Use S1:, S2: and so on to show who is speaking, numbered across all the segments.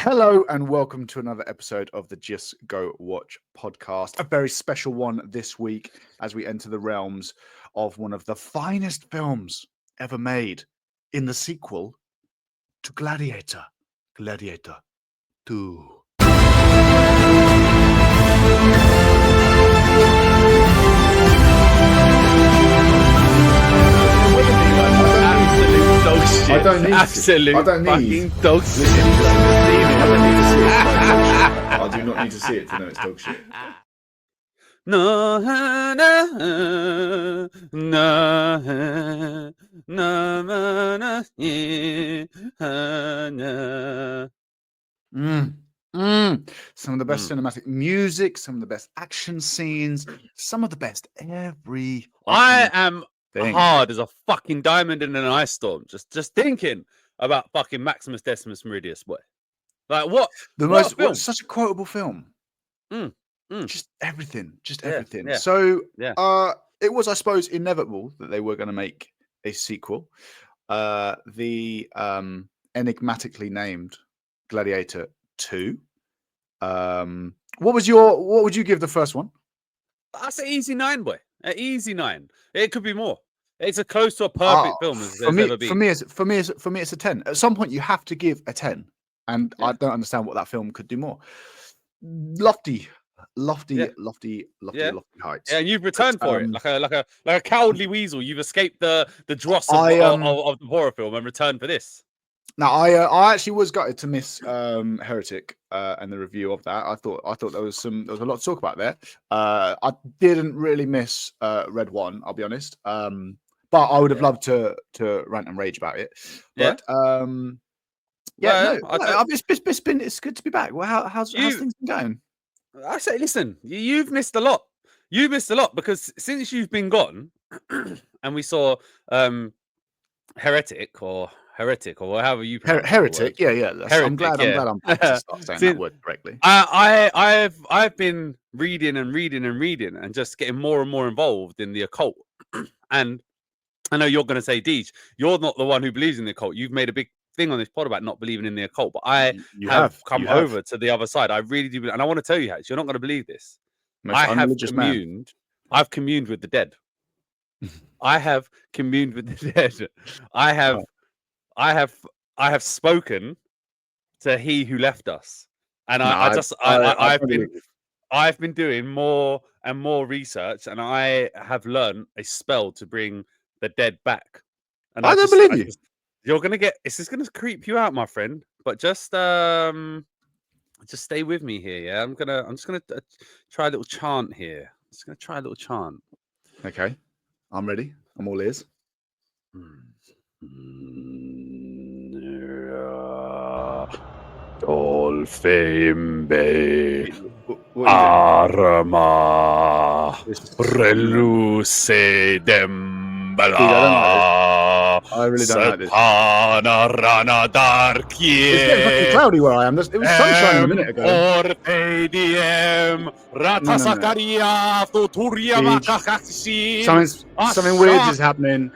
S1: Hello and welcome to another episode of the Just Go Watch podcast. A very special one this week as we enter the realms of one of the finest films ever made in the sequel to Gladiator, Gladiator 2.
S2: I don't need
S1: Absolute
S2: fucking dog shit.
S1: I do not need to see it to know it's dog shit.
S2: No, no, no, no, no,
S1: Some of the best cinematic music, some of the best action scenes, some of the best every.
S2: I am
S1: thing.
S2: hard as a fucking diamond in an ice storm. Just thinking about fucking Maximus Decimus Meridius, boy. Like what?
S1: Such a quotable film. Just everything.
S2: Yeah.
S1: So,
S2: Yeah.
S1: it was, I suppose, inevitable that they were going to make a sequel. The enigmatically named Gladiator 2. What would you give the first one?
S2: That's an easy 9, boy. An easy 9. It could be more. It's as close to a perfect film as there's ever been.
S1: For me, it's a 10. At some point, you have to give a 10, and I don't understand what that film could do more. Lofty heights.
S2: Yeah, and you've returned for it like a cowardly weasel. You've escaped the dross of the horror film and returned for this.
S1: Now, I actually was gutted to miss Heretic and the review of that. I thought there was a lot to talk about there. I didn't really miss Red One, I'll be honest. But I would have loved to rant and rage about it. But it's good to be back. Well, how's things been going?
S2: I say, listen, you've missed a lot. You've missed a lot because since you've been gone, and we saw Heretic or however you pronounce
S1: Heretic, yeah.
S2: Heretic,
S1: I'm glad I'm back to start saying that word correctly.
S2: I've been reading and just getting more and more involved in the occult. And I know you're going to say, Deej, you're not the one who believes in the occult. You've made a big thing on this pod about not believing in the occult, but I have come over to the other side. I really do, and I want to tell you, Hatch, you're not going to believe this. I've communed with the dead. I have communed with the dead. I have spoken to he who left us, and I've been doing more and more research, and I have learned a spell to bring the dead back. And
S1: I don't believe you.
S2: You're gonna get. This is gonna creep you out, my friend. But just stay with me here. Yeah, I'm just gonna try a little chant here. Just gonna try a little chant.
S1: Okay, I'm ready. I'm all ears.
S2: Dolfembe Arma Reluce Dembala.
S1: I really don't like this.
S2: Rana Darkie.
S1: It's getting fucking cloudy where I am. It was sunshine a minute ago. Something weird is happening.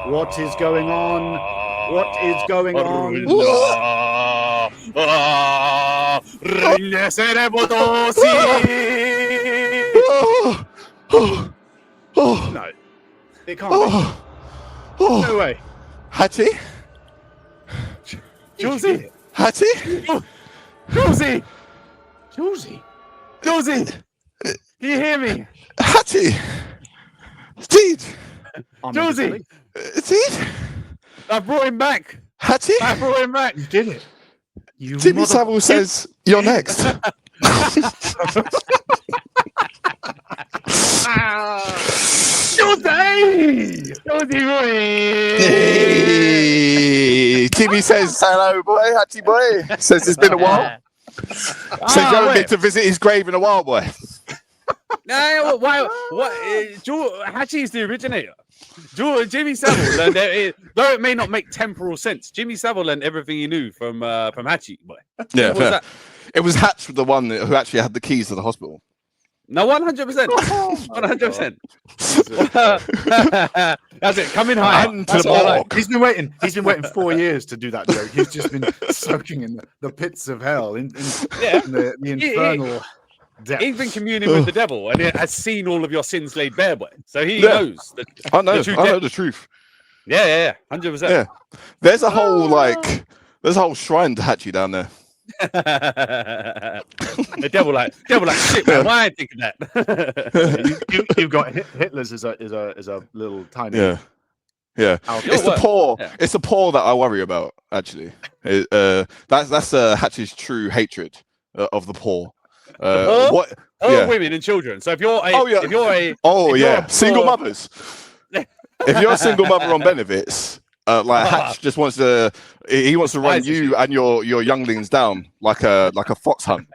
S1: What is going on? No, it can't be. No way.
S3: Hattie?
S2: Josie!
S3: Hattie?
S2: Josie!
S1: Josie!
S2: Can you hear me?
S3: Hattie? Deed?
S2: Josie!
S3: Deed?
S2: I brought him back.
S3: Hattie?
S2: I brought him back.
S1: You did it.
S3: Jimmy Savile says you're next.
S2: Josie boy!
S3: Hey. Jimmy says hello, boy. Hattie boy. Says it's been a while. Says you haven't been to visit his grave in a while, boy.
S2: No, why? What? Hatchie is the originator. Jimmy Savile learned though it may not make temporal sense. Jimmy Savile learned everything he knew from Hatchie, boy.
S3: Yeah, it was Hatch, the one who actually had the keys to the hospital.
S2: No, 100%. 100%. That's it. Coming high.
S3: And to the ball.
S1: He's been waiting. He's been waiting 4 years to do that joke. He's just been soaking in the pits of hell, in the infernal depth.
S2: He's been communing with the devil and he has seen all of your sins laid bare, boy. So he knows.
S3: I know the truth.
S2: Yeah. 100%.
S3: Yeah. There's a whole shrine to Hachi down there.
S2: The devil like shit, man. Why I think of that?
S1: You've got Hitler's is a little tiny.
S3: Yeah. It's the poor. Yeah. It's the poor that I worry about. Actually, that's Hachi's true hatred of the poor.
S2: Women and children. So if you're a
S3: single mothers. If you're a single mother on benefits, Hatch just wants to run you and your younglings down like a fox hunt.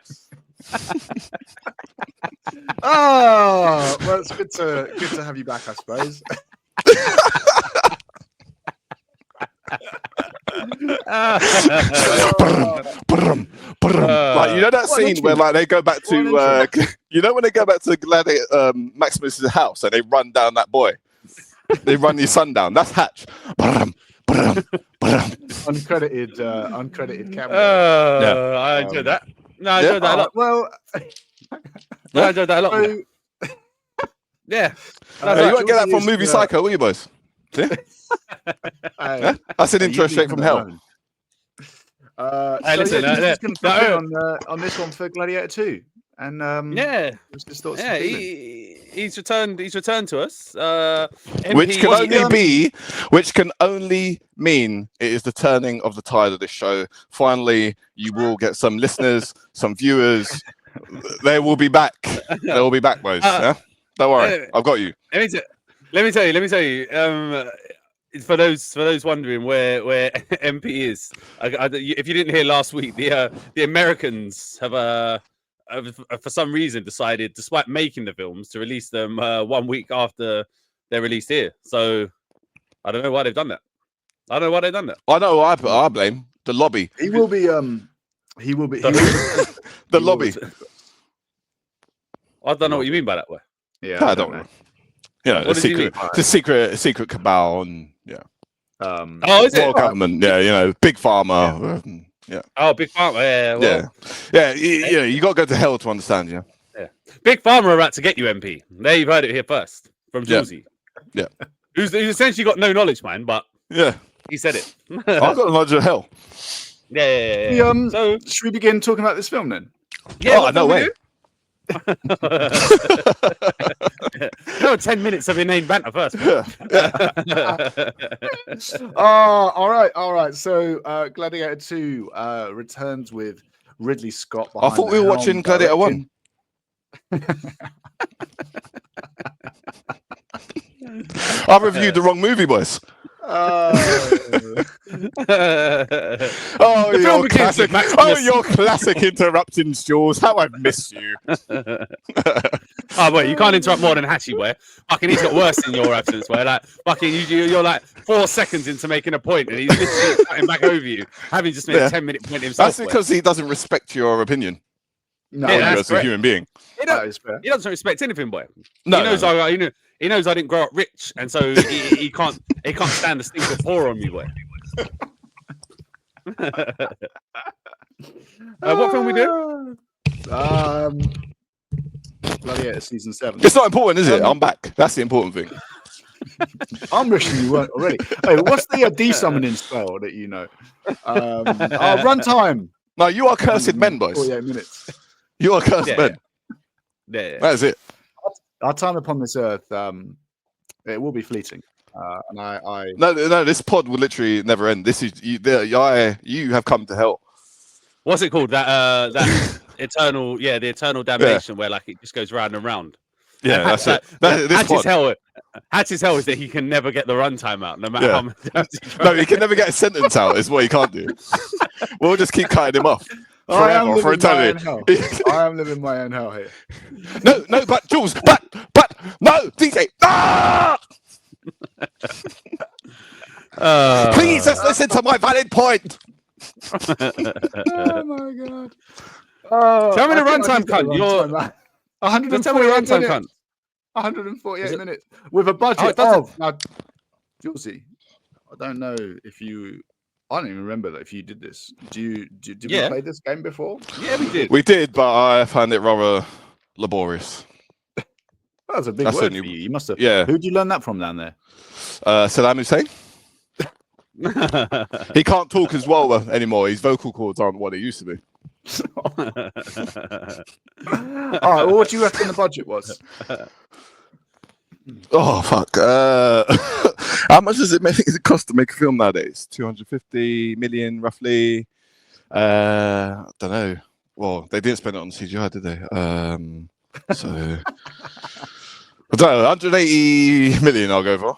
S1: Oh, well, it's good to have you back, I suppose.
S3: Like, you know that scene where like they go back to when they go back to Gladiator, Maximus's house and they run down that boy. They run his son down. That's Hatch.
S1: Uncredited camera.
S2: I enjoyed that. No, I enjoyed that a lot.
S1: Well,
S2: I enjoyed that a lot. Yeah.
S3: You won't get that from Movie Psycho, will you, boys? Yeah? That's an intro straight from hell.
S1: Listen, just going to put on this one for Gladiator 2. And he's returned to us.
S3: Which can only mean it is the turning of the tide of this show. Finally, you will get some listeners, some viewers. They will be back. They will be back, boys. Don't worry, I've got you.
S2: Let me tell you. For those wondering where MP is, if you didn't hear last week, the Americans have for some reason decided, despite making the films, to release them 1 week after they're released here. So I don't know why they've done that. I know I blame the lobby.
S1: He will be the
S3: lobby.
S2: I don't know what you mean by that way.
S1: Yeah,
S3: I don't know. You know, the secret cabal and
S2: is it?
S3: Government, big pharma. Yeah.
S2: Oh, big pharma.
S3: Yeah. You got to go to hell to understand. Yeah.
S2: Big pharma are about to get you, MP. There, you've heard it here first from Julesy.
S3: Yeah.
S2: Who's essentially got no knowledge, man, but he said it.
S3: I've got the knowledge of hell.
S1: Yeah. So, should we begin talking about this film then?
S2: Yeah.
S3: No way.
S2: No, 10 minutes of inane banter first.
S1: All right. So, Gladiator 2 returns with Ridley Scott.
S3: I thought we were watching Gladiator 1. I reviewed the wrong movie, boys. Your classic interrupting, Jules. How I've missed you.
S2: Oh, wait, you can't interrupt more than Hachi, where fucking he's got worse in your absence, where like fucking you're like 4 seconds into making a point and he's literally cutting back over you, having just made a 10-minute point himself.
S3: That's because he doesn't respect your opinion.
S1: No,
S3: as a human being.
S2: He doesn't respect anything, boy.
S3: No,
S2: he knows I didn't grow up rich, and so he can't stand the stink of poor on me, boy. What film we do?
S1: Gladiator season 7.
S3: It's not important, is it? I'm back. That's the important thing.
S1: I'm wishing you weren't already. Hey, what's the de-summoning spell that you know? Runtime.
S3: No, you are cursed men, boys.
S1: 48 minutes.
S3: You are cursed men.
S2: Yeah.
S3: That is it.
S1: Our time upon this earth, it will be fleeting.
S3: No, this pod will literally never end. This is you have come to hell.
S2: What's it called? That eternal, the eternal damnation, where like it just goes round and round.
S3: Yeah, that's it.
S2: Hatch's hell is that he can never get the runtime out, no matter how many times he tries.
S3: No, he can never get a sentence out. Is what he can't do. We'll just keep cutting him off forever, for eternity.
S1: I am living my own hell here.
S3: No, but Jules, but no, DJ. Please, let's listen to my valid point.
S1: Oh my god!
S2: Tell me the runtime, cunt. Just tell me your
S1: 148
S2: runtime,
S1: minutes.
S2: cunt.
S1: 148 minutes with a budget
S2: doesn't-
S1: of now, Julesy, I don't know if you. I don't even remember that if you did this. Did we
S2: Yeah.
S1: play this game before?
S2: Yeah, we did.
S3: We did, but I found it rather laborious.
S1: That was a big
S3: That's
S1: word
S3: when
S1: for
S3: you-
S1: you. You must have.
S3: Yeah.
S1: Who'd you learn that from down there?
S3: Saddam Hussein. He can't talk as well anymore. His vocal cords aren't what they used to be.
S1: All right. Well, what do you reckon the budget was?
S3: Oh fuck! How much does it cost to make a film nowadays? 250 million, roughly. I don't know. Well, they didn't spend it on CGI, did they? So I don't know. 180 million. I'll go for.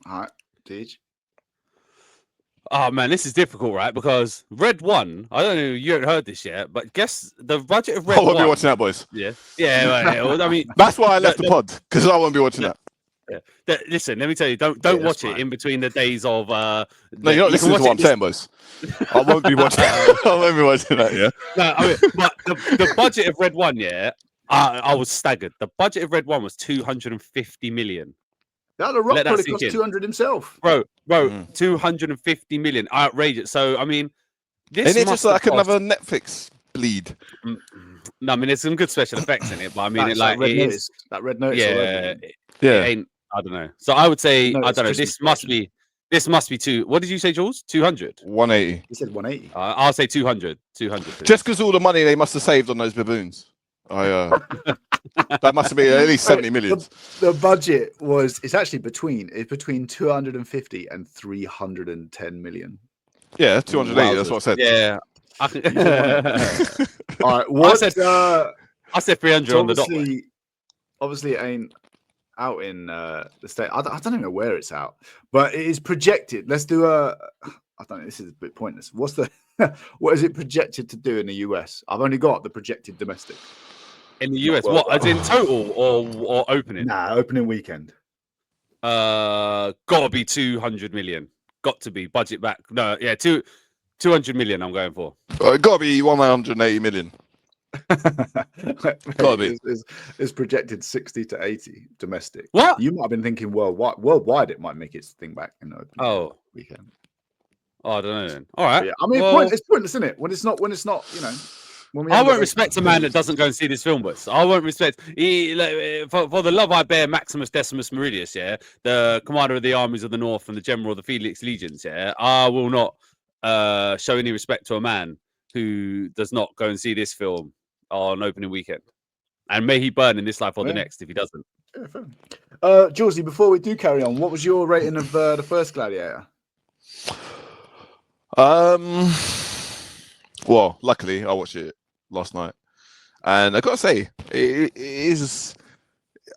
S1: All right, Deej.
S2: Oh man, this is difficult, right? Because Red One, I don't know, you haven't heard this yet, but guess the budget of Red
S3: I won't
S2: One.
S3: be watching that, boys.
S2: Yeah, yeah. Well, I mean,
S3: That's why I left the pod, because I won't be watching that.
S2: listen, let me tell you, don't
S1: Yeah,
S2: watch it
S1: fine.
S2: in between the days of.
S3: No, you're not listening to what I'm saying, boys. I won't be watching. I won't be watching that. Yeah.
S2: No, I mean, but the budget of Red One, yeah, I was staggered. The budget of Red One was 250 million.
S1: That the Rock
S2: Let that
S1: probably
S2: sink
S1: cost
S2: in.
S1: 200 himself.
S2: Bro, 250 million, outrageous. So I mean, this
S3: Isn't it
S2: must
S3: just like
S2: have cost-
S3: another Netflix bleed?
S2: No, I mean, there's some good special effects in it, but I mean,
S1: That's
S2: it like
S1: red
S2: it is,
S1: notice. That red notice. all over
S2: yeah,
S1: it.
S3: Yeah.
S2: it ain't. I don't know. So I would say,
S1: No,
S2: I
S1: it's
S2: don't know.
S1: Christmas
S2: This must be two. What did you say, Jules? 200.
S3: 180.
S1: He said 180.
S2: I'll say 200. 200.
S3: Just because all the money they must have saved on those baboons. That must have been at least 70 million.
S1: The budget was. It's actually between 250 and 310 million.
S3: Yeah, 280. That's
S1: Wowzers.
S3: what I said.
S2: Yeah. I can...
S1: All right. What?
S2: I said 300
S1: so
S2: on the dot.
S1: obviously, it ain't out in the state. I don't even know where it's out, but it is projected. Let's do a. I don't know. This is a bit pointless. What's the? What is it projected to do in the US? I've only got the projected domestic.
S2: In the US, what? As in total or opening?
S1: Nah, opening weekend.
S2: Gotta be 200 million. Got to be budget back. No, yeah, 200 million. I'm going for.
S3: It got to be 180 million. Gotta be.
S1: It's projected 60 to 80 domestic.
S2: What?
S1: You might have been thinking worldwide. Worldwide, it might make its thing back in the opening weekend.
S2: Oh, I don't know. Then. All right.
S1: Yeah, I mean,
S2: well,
S1: it's pointless, isn't it? When it's not, you know. When we
S2: I
S1: haven't
S2: won't
S1: got
S2: respect a man that doesn't go and see this film, but I won't respect. For the love I bear, Maximus Decimus Meridius, yeah, the commander of the armies of the North and the general of the Felix Legions, yeah, I will not show any respect to a man who does not go and see this film on opening weekend. And may he burn in this life or the next if he doesn't.
S1: Yeah, fair. Julesy, before we do carry on, what was your rating of the first Gladiator?
S3: Well, luckily I watched it last night, and I gotta say, it is.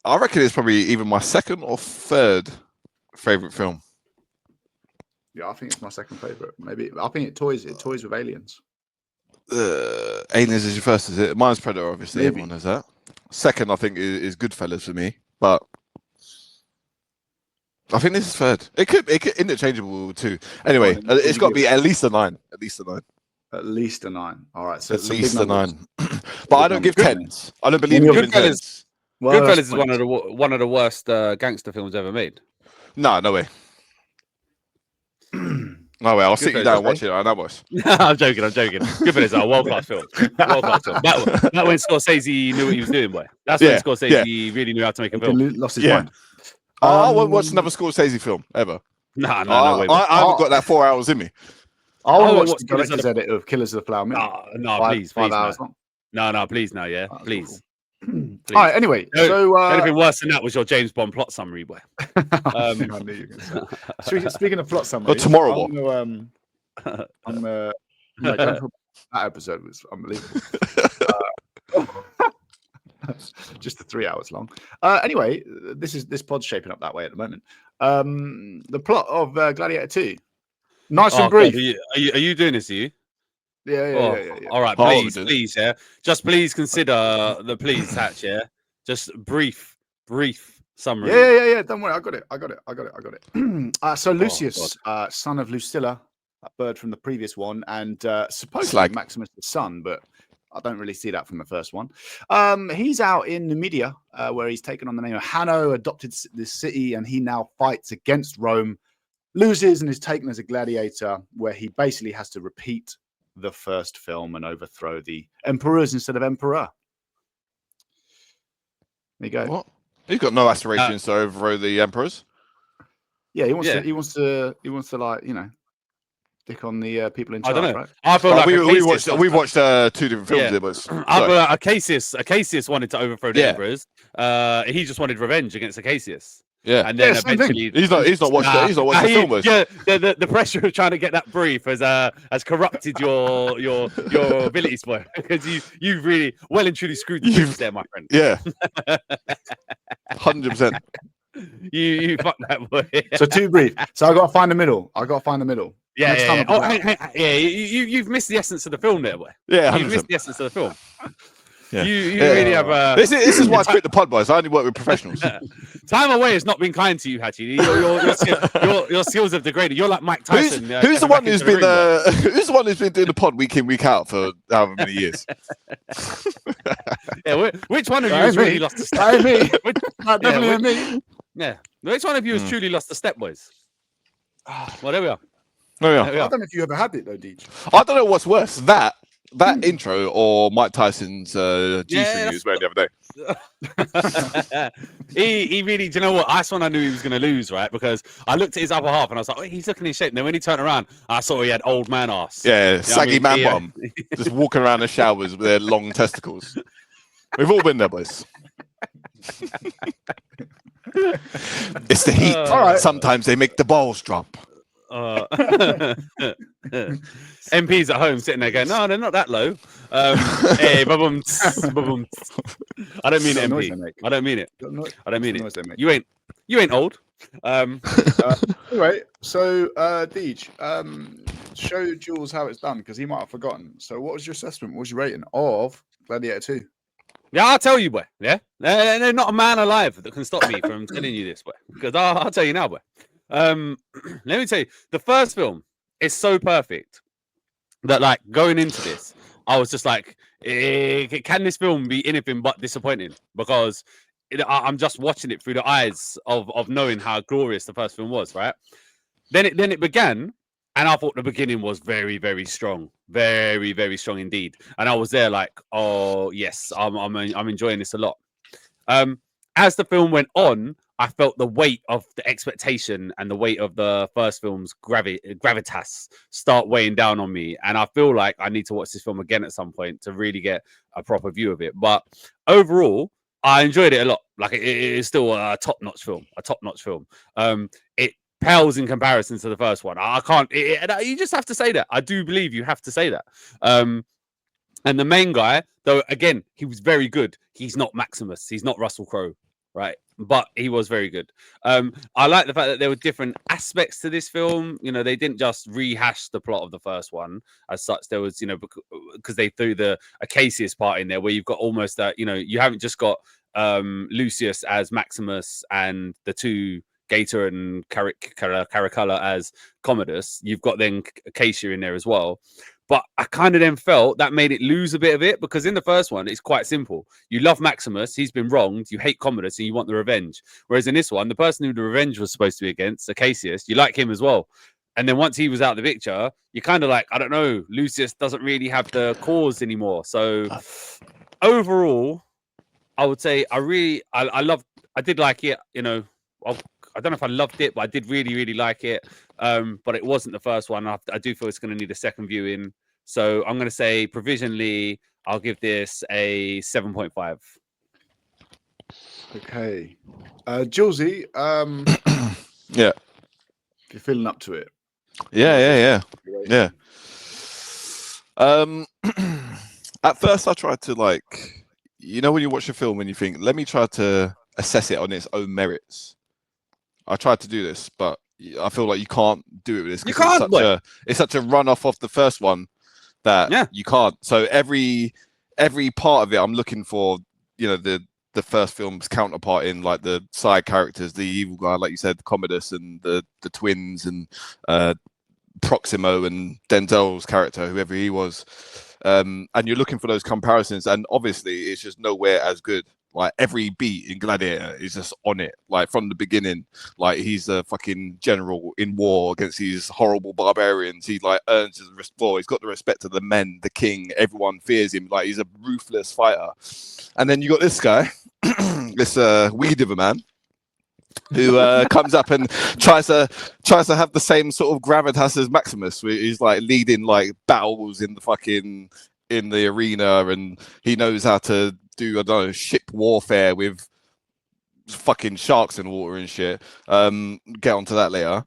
S3: I reckon it's probably even my second or third favorite film.
S1: Yeah, I think it's my second favorite. Maybe I think it toys with aliens.
S3: Aliens is your first, is it? Mine's Predator, obviously.
S1: Maybe.
S3: Everyone knows that. Second, I think, is Goodfellas for me, but I think this is third. It could interchangeable too. Anyway, it's got to be at least a 9. At least a 9.
S1: At least a 9. All right, so
S3: At
S1: it's
S3: least a 9. But
S1: Big
S3: I don't give
S1: numbers.
S3: 10s. I don't believe in giving
S2: Goodfellas-
S3: 10s.
S1: Well,
S2: Goodfellas
S1: that's
S2: is one of the worst gangster films ever made.
S3: No way. No way. I'll sit you down and watch it. I know, boys.
S2: I'm joking. Goodfellas is a world-class film. World-class film. That when Scorsese knew what he was doing, boy. That's when Scorsese really knew how to make a film.
S1: Lost his
S3: Yeah.
S1: mind.
S3: I won't watch another Scorsese film ever.
S2: No way.
S3: I haven't got that 4 hours in me.
S1: I want to
S2: watch
S1: watch the
S2: Killers of
S1: director's edit of Killers of the Flower Moon.
S2: No, please,
S1: five
S2: no.
S1: hours long.
S2: No, please, no, yeah,
S1: That's
S2: please.
S1: All right. Anyway, so
S2: Anything worse than that was your James Bond plot summary, boy.
S1: I knew you were going to say. Speaking of plot summary,
S3: Tomorrow
S1: I'm no, don't talk about that episode was unbelievable. Just the 3 hours long. Anyway, this pod's shaping up that way at the moment. The plot of Gladiator 2. Nice and brief.
S2: God, are you doing this? Are you?
S1: Yeah.
S2: All right, please, yeah. Just please consider the please hatch, yeah. Just brief summary.
S1: Yeah. Don't worry, I got it. So Lucius, son of Lucilla, that bird from the previous one, and supposedly
S3: Slag.
S1: Maximus the son, but I don't really see that from the first one. He's out in Numidia, where he's taken on the name of Hanno, adopted this city, and he now fights against Rome, loses, and is taken as a gladiator, where he basically has to repeat the first film and overthrow the emperors instead of emperor. There you go.
S3: What? He's got no aspirations to overthrow the emperors.
S1: Yeah, he wants to like, you know, stick on the people in charge.
S2: I don't know.
S1: Right?
S2: I feel like
S3: we watched 2 different films.
S2: Yeah.
S3: It was.
S2: I feel like Acacius wanted to overthrow the emperors. He just wanted revenge against Acacius.
S3: Yeah,
S2: and then eventually
S3: he's not watched the film.
S2: Yeah, the pressure of trying to get that brief has corrupted your abilities, boy, because you've really well and truly screwed the briefs there, my friend.
S3: Yeah, 100%.
S2: You fucked that, boy.
S1: So too brief. So I got to find the middle.
S2: Yeah. You've missed the essence of the film there, boy.
S3: Yeah, 100%.
S2: You've missed the essence of the film.
S3: Yeah.
S2: You really have.
S3: This is why I quit the pod, boys. I only work with professionals.
S2: Time away has not been kind to you, Hachi. Your skills have degraded. You're like Mike Tyson.
S3: Who's the one who's been doing the pod week in, week out for however many years?
S2: Yeah, which one of you has really lost the step?
S1: Definitely me.
S2: Yeah, which one of you has truly lost the step, boys? Well, there we are.
S1: I don't know if you ever had it though, Deej.
S3: I don't know what's worse, that intro or Mike Tyson's G-string he was wearing the other day.
S2: he really, do you know what? That's when I knew he was going to lose, right? Because I looked at his upper half and I was like, oh, he's looking in shape. And then when he turned around, I saw he had old man ass.
S3: Yeah, saggy man bum. Just walking around the showers with their long testicles. We've all been there, boys. It's the heat. Right. Sometimes they make the balls drop.
S2: MPs at home sitting there going, no, they're not that low. Hey, ba-boom, ba-boom. I don't mean it, MP. I don't mean it. I don't mean it. You ain't old.
S1: Anyway, so Deej, show Jules how it's done because he might have forgotten. So, what was your assessment? What was your rating of Gladiator 2?
S2: Yeah, I'll tell you, boy. Yeah, there's not a man alive that can stop me from telling you this, boy. Because I'll tell you now, boy. Let me tell you, the first film is so perfect that, like, going into this, I was just like, can this film be anything but disappointing? Because I'm just watching it through the eyes of knowing how glorious the first film was, right? Then it began, and I thought the beginning was very, very strong, very, very strong indeed. And I was there like, oh yes, I'm enjoying this a lot. As the film went on, I felt the weight of the expectation and the weight of the first film's gravitas start weighing down on me. And I feel like I need to watch this film again at some point to really get a proper view of it. But overall, I enjoyed it a lot. Like it is still a top-notch film, It pales in comparison to the first one. I can't, you just have to say that. I do believe you have to say that. And the main guy, though, again, he was very good. He's not Maximus. He's not Russell Crowe, right? But he was very good. I like the fact that there were different aspects to this film. You know, they didn't just rehash the plot of the first one as such. There was, you know, because they threw the Acacius part in there where you've got almost that, you know, you haven't just got Lucius as Maximus and the two Gator and Caracalla as Commodus. You've got then Acacia in there as well. But I kind of then felt that made it lose a bit of it because in the first one, it's quite simple. You love Maximus, he's been wronged, you hate Commodus, and you want the revenge. Whereas in this one, the person who the revenge was supposed to be against, Acacius, you like him as well. And then once he was out of the picture, you're kind of like, I don't know, Lucius doesn't really have the cause anymore. So overall, I would say I did like it, you know. I don't know if I loved it, but I did really, really like it. But it wasn't the first one. I do feel it's going to need a second viewing. So I'm going to say provisionally, I'll give this a 7.5.
S1: Okay. Julesy,
S3: yeah.
S1: You're feeling up to it.
S3: Yeah. At first I tried to, like, you know, when you watch a film and you think, let me try to assess it on its own merits. I tried to do this, but I feel like you can't do it with this.
S2: You can't.
S3: It's such a run-off of the first one that you can't. So every part of it, I'm looking for, you know, the first film's counterpart in, like, the side characters, the evil guy, like you said, Commodus, and the twins, and Proximo, and Denzel's character, whoever he was. and you're looking for those comparisons, and obviously it's just nowhere as good. Like every beat in Gladiator is just on it, like from the beginning. Like he's a fucking general in war against these horrible barbarians. He like earns his respect. He's got the respect of the men, the king. Everyone fears him. Like he's a ruthless fighter. And then you got this guy, this weed of a man, who comes up and tries to have the same sort of gravitas as Maximus. He's like leading like battles in the arena, and he knows how to do, I don't know, ship warfare with fucking sharks in water and shit. Get onto that later.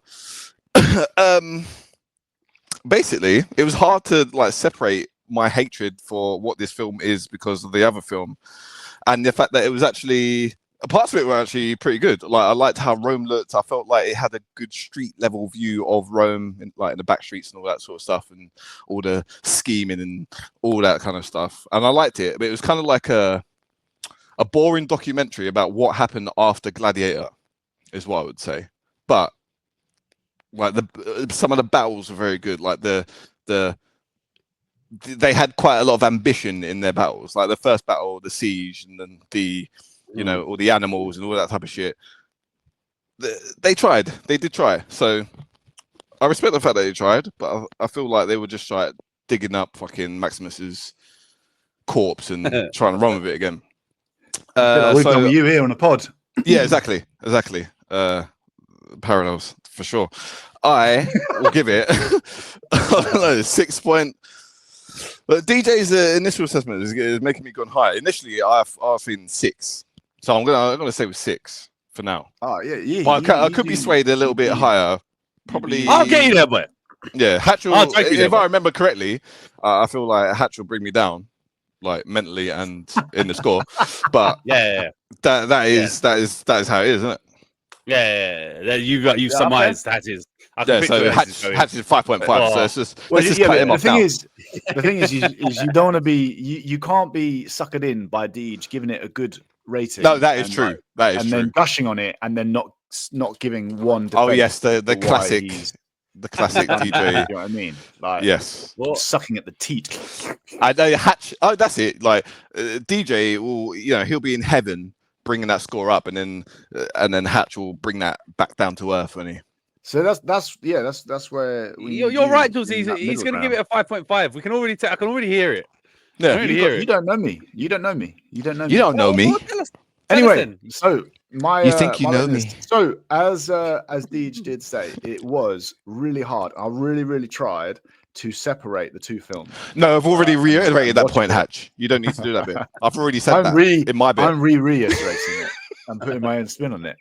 S3: Basically, it was hard to like separate my hatred for what this film is because of the other film, and the fact that it was actually parts of it were actually pretty good. Like I liked how Rome looked. I felt like it had a good street level view of Rome, in the back streets and all that sort of stuff, and all the scheming and all that kind of stuff. And I liked it, but it was kind of like a boring documentary about what happened after Gladiator, is what I would say. But like some of the battles were very good. Like they had quite a lot of ambition in their battles. Like the first battle, the siege, and then all the animals and all that type of shit. They tried. They did try. So I respect the fact that they tried, but I feel like they were just digging up fucking Maximus's corpse and trying to run with it again.
S1: We've done with you here on the pod.
S3: Yeah, exactly. Parallels for sure. I will give it 6 point. But DJ's initial assessment is making me go high. Initially, I was feeling 6, so I'm gonna say with 6 for now.
S1: Oh yeah.
S3: But I could be swayed a little bit higher. Probably.
S2: I'll get you there, boy.
S3: Yeah, Hatch will. If I remember correctly, I feel like Hatch will bring me down, like mentally and in the score. But
S2: yeah.
S3: That is how it is, isn't it?
S2: Yeah. You summarized Hatch's.
S3: So Hatch is 5.5. So it's just cut him off down.
S1: The thing is, you don't want to be. You can't be suckered in by Deej giving it a good rating.
S3: No, that is true.
S1: Then gushing on it, and then not giving one.
S3: Oh yes, the classic. The classic DJ.
S1: You know what I mean? Like,
S3: yes.
S1: Sucking at the teat.
S3: I know Hatch. Oh, that's it. Like DJ will, he'll be in heaven bringing that score up, and then Hatch will bring that back down to earth, won't he?
S1: So that's where
S2: you're right, Jules. He's going to give it a 5.5. I can already hear it.
S3: Yeah,
S1: you don't know me. You don't know me.
S3: You don't know me.
S1: Anyway, so
S3: you think you know me.
S1: So as Deej did say, it was really hard. I really tried to separate the two films.
S3: No, I've already reiterated that point, Hatch. You don't need to do that bit. I've already said that in my bit.
S1: I'm reiterating it. I'm putting my own spin on it.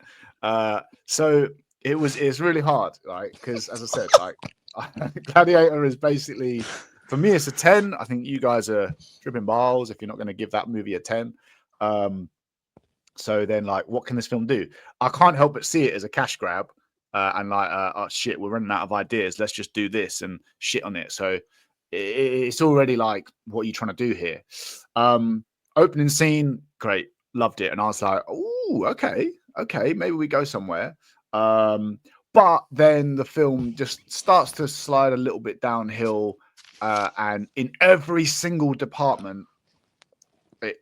S1: So it's really hard, right? Because as I said, like Gladiator is basically, for me, it's a 10. I think you guys are tripping balls if you're not going to give that movie a 10. So then, like, what can this film do? I can't help but see it as a cash grab, and like, oh shit, we're running out of ideas. Let's just do this and shit on it. So it's already like, what are you trying to do here? Opening scene, great, loved it, and I was like, oh, okay, maybe we go somewhere. But then the film just starts to slide a little bit downhill, and in every single department,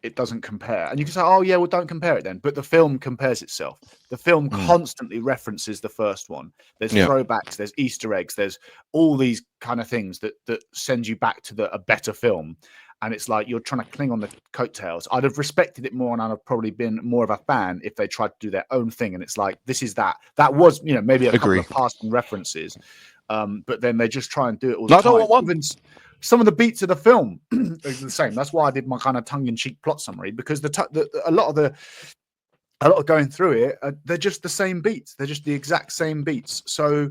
S1: it doesn't compare. And you can say, oh yeah, well, don't compare it then. But the film compares itself. The film constantly references the first one. There's throwbacks, there's Easter eggs, there's all these kind of things that send you back to a better film. And it's like you're trying to cling on the coattails. I'd have respected it more, and I'd have probably been more of a fan if they tried to do their own thing. And it's like, this is that. That was, maybe a couple of passing references. But then they just try and do it all the time. Even some of the beats of the film are the same. That's why I did my kind of tongue-in-cheek plot summary, because a lot of going through it, they're just the same beats. They're just the exact same beats. So,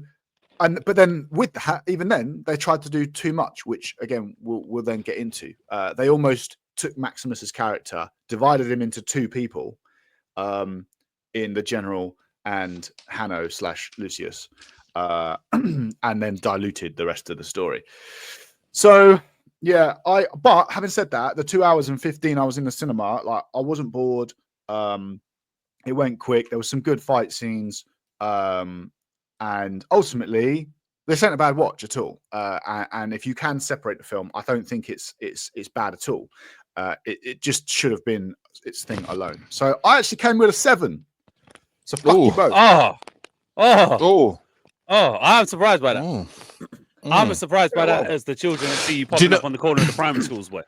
S1: but then with that, even then, they tried to do too much, which again we'll then get into. They almost took Maximus's character, divided him into two people, in the general and Hanno / Lucius, and then diluted the rest of the story. So yeah, but having said that, the 2 hours and 15 I was in the cinema, like, I wasn't bored. It went quick. There was some good fight scenes. And ultimately this ain't a bad watch at all. And if you can separate the film, I don't think it's bad at all. It just should have been its thing alone. So I actually came with a 7. So fuck you both.
S2: I'm surprised by that. I'm as surprised by that
S1: well.
S2: as the children that see you popping up on the corner of the primary schools were.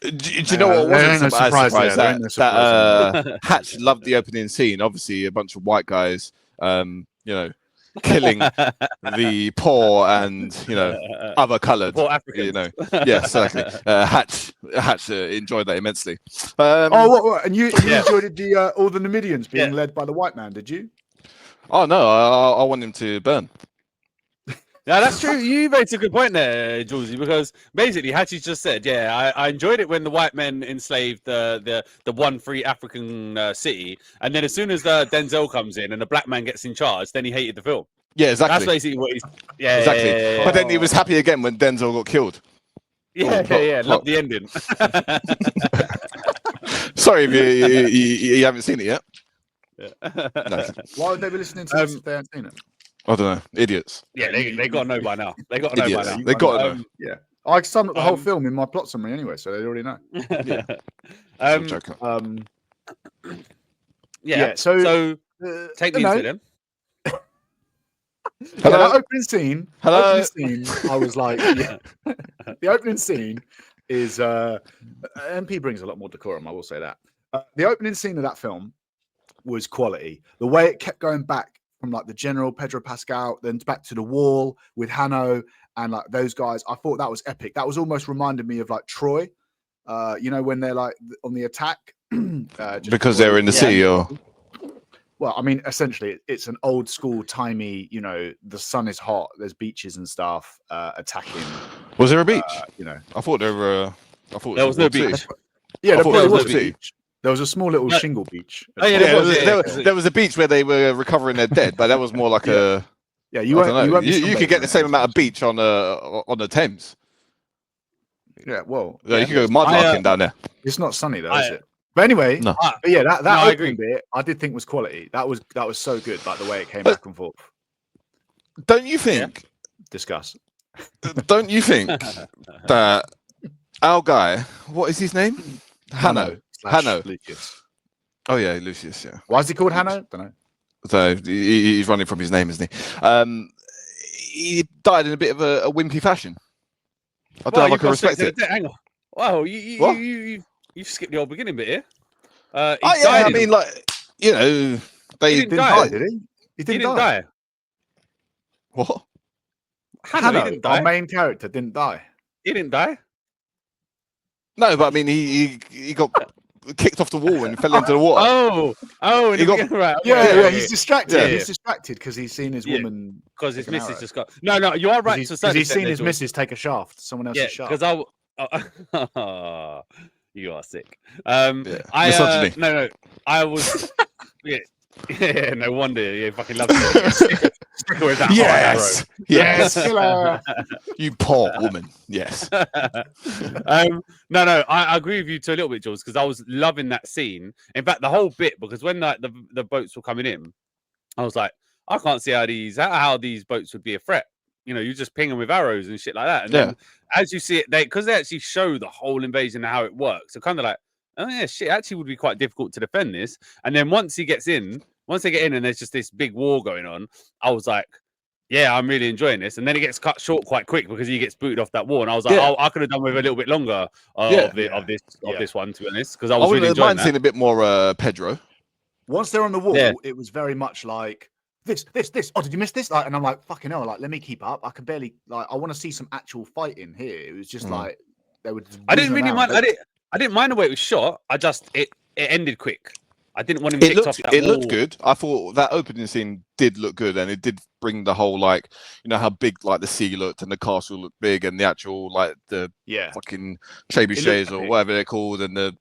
S3: Do you know what
S1: there
S3: wasn't
S1: ain't no
S3: surprised
S1: surprise there. There ain't no surprise
S3: that Hatch loved the opening scene. Obviously, a bunch of white guys, killing the poor and other coloured.
S2: Poor Africans.
S3: Yeah, exactly. Hatch enjoyed that immensely.
S1: What? And you enjoyed all the Numidians being led by the white man, did you?
S3: Oh no, I want him to burn.
S2: Yeah, that's true. You made a good point there, Julesy, because basically Hatchie just said, I enjoyed it when the white men enslaved the one free African city, and then as soon as Denzel comes in and the black man gets in charge, then he hated the film.
S3: Yeah, exactly.
S2: That's basically what he's.
S3: Exactly. But then he was happy again when Denzel got killed.
S2: Love the ending.
S3: Sorry if you haven't seen it yet.
S2: No.
S1: Why would they be listening to this if they hadn't seen it?
S3: I don't know. Idiots.
S2: Yeah, they got to know by now. They got to know by now.
S3: They got to know.
S1: Yeah. I summed up the whole film in my plot summary anyway, so they already know.
S2: So take me into them.
S1: That opening scene. I was like, the opening scene is MP brings a lot more decorum. I will say that. The opening scene of that film was quality. The way it kept going back from like the general Pedro Pascal, then back to the wall with Hanno and like those guys. I thought that was epic. That was almost reminded me of like Troy. When they're like on the attack.
S3: Because they're in the sea, or.
S1: Well, I mean, essentially, it's an old school, timey. The sun is hot. There's beaches and stuff attacking.
S3: Was there a beach?
S1: I
S3: thought there were. I thought
S2: there was no beach.
S1: Yeah, there was a beach. There was a small little shingle beach.
S3: Oh, yeah, there was a beach where they were recovering their dead, but that was more like a.
S1: Yeah, you
S3: could get the same amount of beach on the Thames.
S1: Yeah, well,
S3: you could go mudlarking down there.
S1: It's not sunny though, is it? But anyway,
S3: no.
S1: But yeah, that opening bit I did think was quality. That was so good, like the way it came back and forth.
S3: Don't you think?
S1: Yeah. Discuss.
S3: Don't you think that our guy, what is his name? Hanno.
S1: Lucius.
S3: Oh yeah, Lucius. Yeah.
S1: Why is he called Hanno? Don't know.
S3: So he's running from his name, isn't he? He died in a bit of a wimpy fashion. I don't know if I can respect it.
S2: Hang on. Wow, you skipped the old beginning bit here.
S3: I mean, like, they
S1: didn't die, did he? He didn't die.
S3: What?
S1: Hanno, our main character, didn't die.
S2: He didn't die.
S3: No, but I mean, he got kicked off the wall and fell into the water.
S2: And
S3: he got
S2: right.
S1: Yeah, he's distracted. Yeah. He's distracted because he's seen his woman.
S2: Because his missus just got. No, you are right.
S1: Because he's seen his missus take a shaft, someone else's shaft.
S2: Because you are sick.
S3: Misogyny.
S2: No. I was. Yeah, no wonder. You fucking love it. With that
S3: yes. You poor woman. Yes.
S2: No. I agree with you to a little bit, Jules, because I was loving that scene. In fact, the whole bit, because when like the boats were coming in, I was like, I can't see how these boats would be a threat. You just ping them with arrows and shit like that. And then as you see it, because they actually show the whole invasion and how it works, so kind of like, oh yeah, shit, actually would be quite difficult to defend this. And then once they get in and there's just this big war going on, I was like, yeah, I'm really enjoying this. And then it gets cut short quite quick because he gets booted off that wall. And I was like, I could have done with a little bit longer of this one, to be honest, because I was really enjoying that.
S3: Seeing a bit more Pedro.
S1: Once they're on the wall, it was very much like this. Oh, did you miss this? Like, and I'm like, fucking hell! Like, let me keep up. I can barely. Like, I want to see some actual fighting here. It was just like they would.
S2: I didn't really mind. I didn't mind the way it was shot. I just it ended quick. I didn't want him kicked off that wall.
S3: It looked good. I thought that opening scene did look good, and it did bring the whole like, how big like the sea looked and the castle looked big, and the actual like the fucking trebuchets or whatever they're called, and the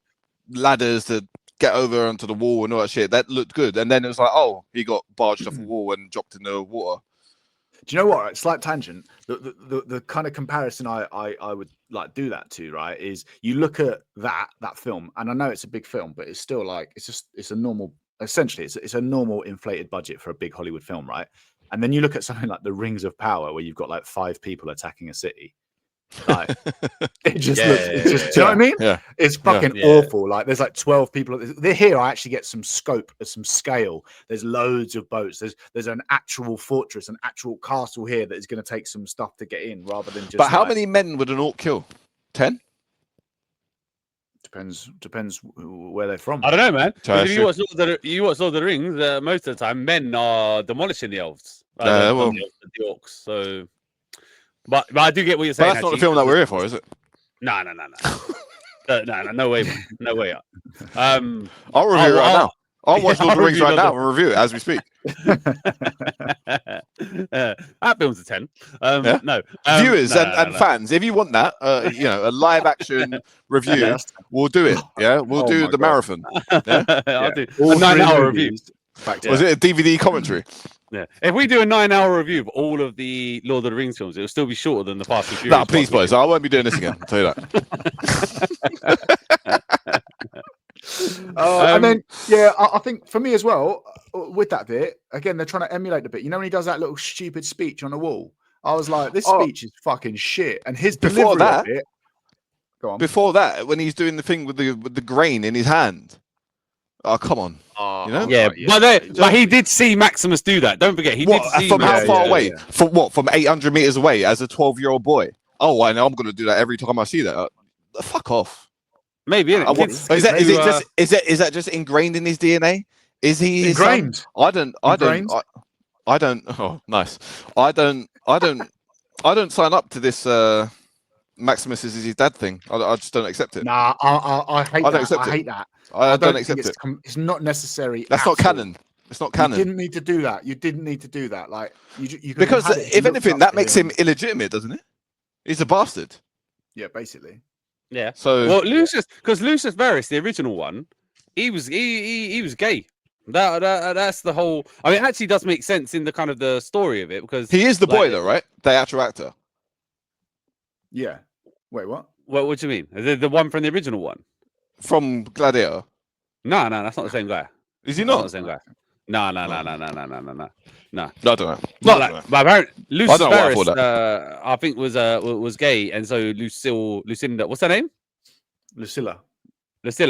S3: ladders to get over onto the wall and all that shit. That looked good. And then it was like, oh, he got barged off the wall and dropped in the water.
S1: Do you know what? Slight tangent. The kind of comparison I would like do that to, right, is you look at that film, and I know it's a big film, but it's still like it's a normal. Essentially, it's a normal inflated budget for a big Hollywood film, right? And then you look at something like the Rings of Power, where you've got like 5 people attacking a city. Like it just looks. Do you know what I mean?
S3: Yeah.
S1: It's fucking
S2: Yeah.
S1: awful. Like there's like 12 people. Here I actually get some scope, some scale. There's loads of boats. There's an actual fortress, an actual castle here that is going to take some stuff to get in, rather than just.
S3: But how
S1: like,
S3: many men would an orc kill? 10?
S1: Depends where they're from.
S2: I don't know, man.
S3: Sorry,
S2: If you watch Lord of the Rings, most of the time men are demolishing the elves.
S3: Well.
S2: The orcs. So, but I do get what you're saying.
S3: But that's not the film that we're here for, is it?
S2: No. No way, man. No way.
S3: I'll review it right now. I'll watch Lord of the Rings right now and review it as we speak.
S2: That film's a 10.
S3: Yeah?
S2: No.
S3: Viewers and fans, if you want that, a live action review, we'll do it. Yeah, we'll do the marathon. Yeah?
S2: I'll do a 9-hour review.
S3: Was it a DVD commentary?
S2: Yeah. If we do a 9-hour review of all of the Lord of the Rings films, it'll still be shorter than the Fast and Furious.
S3: No, please, boys. I won't be doing this again. I'll tell you that.
S1: And then, I think for me as well, with that bit, again, they're trying to emulate the bit. You know when he does that little stupid speech on the wall? I was like, this speech is fucking shit. And his delivery of it. Go on.
S3: Before that, when he's doing the thing with the grain in his hand. Oh, come on. You know?
S2: Yeah, but he did see Maximus do that. Don't forget, he did see
S3: from how far away?
S1: Yeah.
S3: From what? From 800 meters away as a 12-year-old boy? Oh, I know I'm going to do that every time I see that. Fuck off.
S2: Maybe.
S3: Is that just ingrained in his DNA? Is he
S1: ingrained?
S3: I don't. Oh, nice. I don't sign up to this. Maximus is his dad thing. I just don't accept it.
S1: Nah, I hate that. I hate that.
S3: I don't accept it.
S1: It's not necessary.
S3: That's not canon. It's not canon.
S1: You didn't need to do that. You didn't need to do that. Like you
S3: because if anything, that makes him illegitimate, doesn't it? He's a bastard.
S1: Yeah, basically.
S2: Yeah.
S3: So
S2: Lucius Verus, the original one, he was gay. That's the whole. I mean, it actually does make sense in the kind of the story of it because
S3: he is the boy, though, right? The actual actor.
S1: Yeah. Wait, what?
S2: What do you mean? The one from the original one?
S3: From Gladiator?
S2: No, that's not the same guy.
S3: Is he not?
S2: That's not the same guy. No.
S3: I don't know.
S2: But apparently, Lucius
S3: I don't know why I
S2: Verus,
S3: thought that.
S2: I think was gay, and so Lucinda, what's her name?
S1: Lucilla,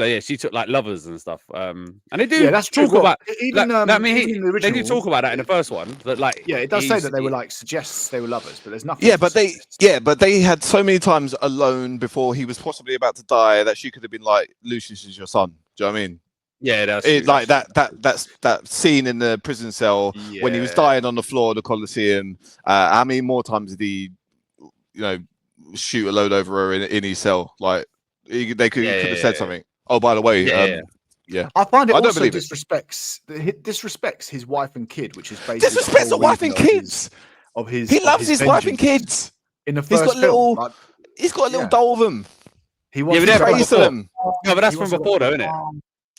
S2: yeah, she took like lovers and stuff. And they do
S1: that's true.
S2: talk about
S1: even
S2: they do talk about that in the first one. But like,
S1: it does say that they were like suggests they were lovers, but there's nothing.
S3: Yeah, but they had so many times alone before he was possibly about to die that she could have been like, Lucius is your son. Do you know what I mean?
S2: Yeah, that's
S3: like that scene in the prison cell when he was dying on the floor of the Colosseum. How many more times did he, shoot a load over her in his cell? Like they could have said something. Oh, by the way, yeah.
S1: I find it
S3: I don't
S1: also
S3: believe it.
S1: disrespects his wife and kid, which is basically
S3: Disrespects the wife and kids. He loves his wife and kids.
S1: In the first film,
S3: he's got a little doll of them.
S1: He wants
S3: to praise them.
S2: No, but that's from before, though, isn't it?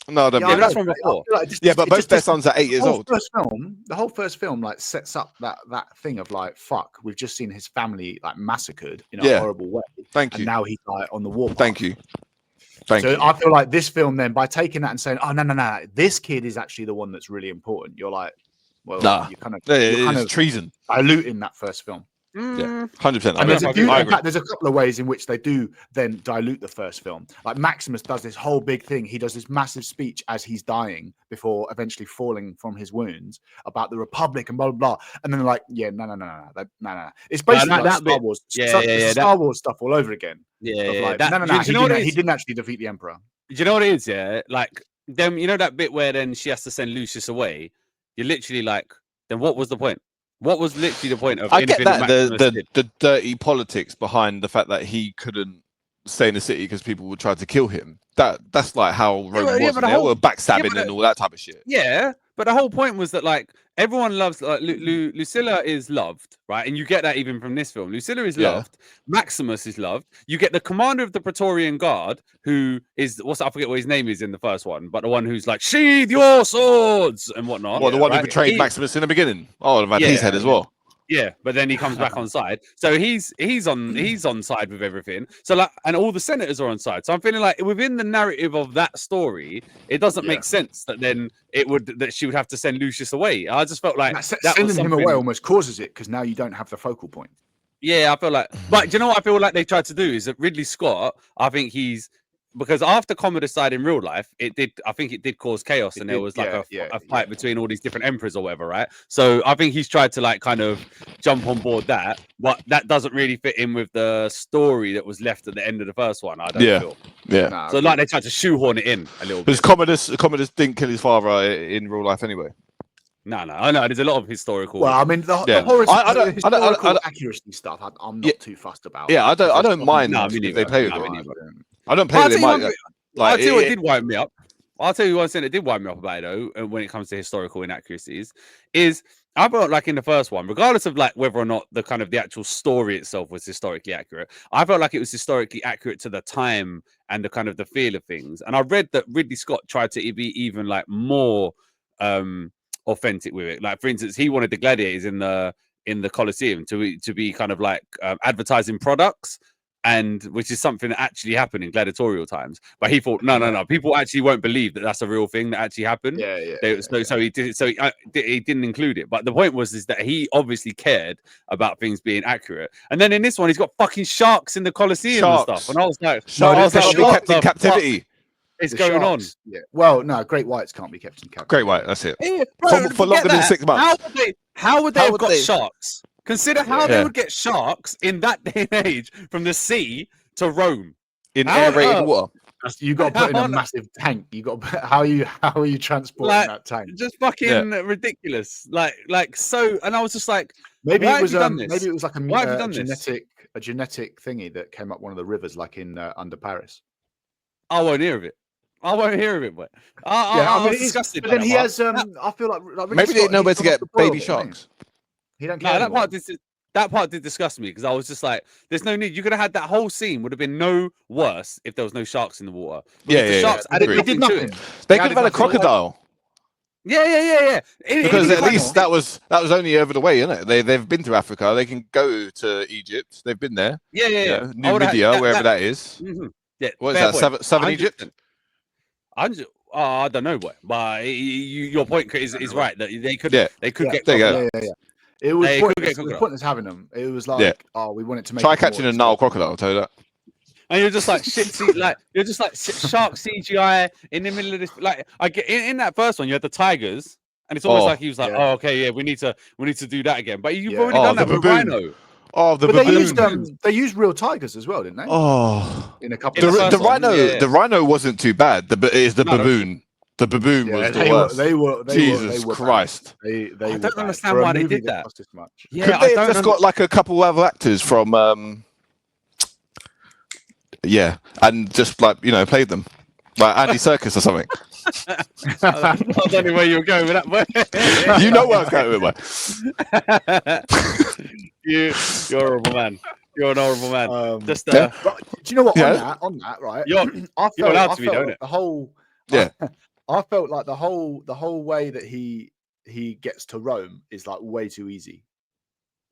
S3: No,
S2: but that's from before.
S3: But both their sons are 8 years old.
S1: The whole first film like sets up that thing of like, fuck, we've just seen his family like massacred in a horrible way.
S3: Thank you.
S1: And now he's like on the war.
S3: Thank you.
S1: So I feel like this film then, by taking that and saying, oh no, this kid is actually the one that's really important. You're like, well, you're kind of
S3: treason.
S1: Diluting that first film.
S3: Yeah, 100%.
S1: And there's a couple of ways in which they do then dilute the first film. Like Maximus does this whole big thing. He does this massive speech as he's dying before eventually falling from his wounds about the Republic and blah blah blah. And then they're like, no. It's basically like Star Wars. Star Wars stuff all over again.
S2: Yeah.
S1: He didn't actually defeat the Emperor.
S2: Do you know what it is? Yeah, like them. You know that bit where then she has to send Lucius away. You're literally like, then what was the point? What was literally the point of?
S3: I get that the dirty politics behind the fact that he couldn't stay in the city because people would try to kill him. That's like how Rome was. They were backstabbing and all that type of shit.
S2: Yeah, but the whole point was that like everyone loves Lucilla is loved, right? And you get that even from this film. Lucilla is loved. Maximus is loved. You get the commander of the Praetorian Guard, who is I forget what his name is in the first one, but the one who's like, sheathe your swords and whatnot.
S3: Well, the one who betrayed Maximus in the beginning. Oh, I've had his head as well.
S2: Yeah, but then he comes back on side. So he's on side with everything. So like, and all the senators are on side. So I'm feeling like within the narrative of that story, it doesn't make sense that then that she would have to send Lucius away. I just felt like
S1: sending him away almost causes it because now you don't have the focal point.
S2: Yeah, I feel like, but do you know what I feel like they tried to do is that Ridley Scott, I think because after Commodus died in real life, I think it did cause chaos, and there was like a fight between all these different emperors or whatever, right? So I think he's tried to like kind of jump on board that, but that doesn't really fit in with the story that was left at the end of the first one. I don't feel.
S3: Yeah.
S1: Nah,
S2: so like they tried to shoehorn it in a little bit.
S3: Because Commodus didn't kill his father in real life anyway.
S2: No, I know there's a lot of historical.
S1: Well, I mean, the historical accuracy stuff. I'm not too fussed about.
S3: Yeah, I don't mind if they play with it. I don't play with it.
S2: I'll tell you what did wind me up. I'll tell you one thing that did wind me up about it though, when it comes to historical inaccuracies, is I felt like in the first one, regardless of like whether or not the kind of the actual story itself was historically accurate, I felt like it was historically accurate to the time and the kind of the feel of things. And I read that Ridley Scott tried to be even like more authentic with it. Like for instance, he wanted the gladiators in the Colosseum to be kind of like advertising products, and which is something that actually happened in gladiatorial times. But he thought, no, people actually won't believe that that's a real thing that actually happened. So he did. So he didn't include it. But the point was is that he obviously cared about things being accurate. And then in this one, he's got fucking sharks in the Colosseum and stuff. And I was like,
S3: be kept in captivity.
S2: It's going on.
S1: Yeah. Well, no, great whites can't be kept in captivity.
S3: Great white, that's it.
S2: Yeah, bro,
S3: for longer than 6 months.
S2: How would they have got sharks? Consider how they would get sharks in that day and age from the sea to Rome
S3: in aerated water.
S1: You got to put in a massive tank. You got to how are you transporting that tank?
S2: Just fucking ridiculous. Like so. And I was just like,
S1: maybe it was like a genetic thingy that came up one of the rivers, like in under Paris.
S2: I won't hear of it. I won't hear of it, but I was disgusted.
S1: But then he has. I feel like
S3: maybe they know where to get baby sharks.
S1: He don't care.
S2: That part did disgust me because I was just like, "There's no need." You could have had that whole scene would have been no worse if there was no sharks in the water.
S3: The
S2: sharks
S1: they did nothing.
S3: They could have had a crocodile.
S2: Yeah.
S3: Because at least that was only over the way, isn't it? They've been to Africa. They can go to Egypt. They've been there.
S2: Yeah.
S3: Numidia, wherever that is.
S2: Mm-hmm. Yeah.
S3: What is that? Southern Egypt.
S2: I don't know what, but your point is right that they could get.
S1: There you go. It was pointless having them. It was like, we wanted to make.
S3: Try catching a Nile crocodile. I'll tell you that.
S2: And you're just like shark CGI in the middle of this. Like I get in that first one, you had the tigers, and it's almost like he was like, "Oh, okay, we need to do that again." But you've already done that with Rhino.
S3: Oh, the
S1: baboon. They used real tigers as well, didn't they?
S3: Oh,
S1: in a couple.
S3: The rhino, the rhino wasn't too bad. It is the baboon. The baboon was the worst.
S1: They were.
S3: Jesus Christ!
S1: They
S2: I don't understand why they did that.
S3: Yeah, could they have just got like a couple other actors from? And just like played them, like Andy Serkis or something.
S2: I don't know where you were going with that.
S3: You know where I was going with it.
S1: You're
S2: a horrible man. You're an horrible man.
S1: Do you know what? On that, right?
S2: You're allowed to be, don't it?
S1: The whole. I felt like the whole way that he gets to Rome is like way too easy.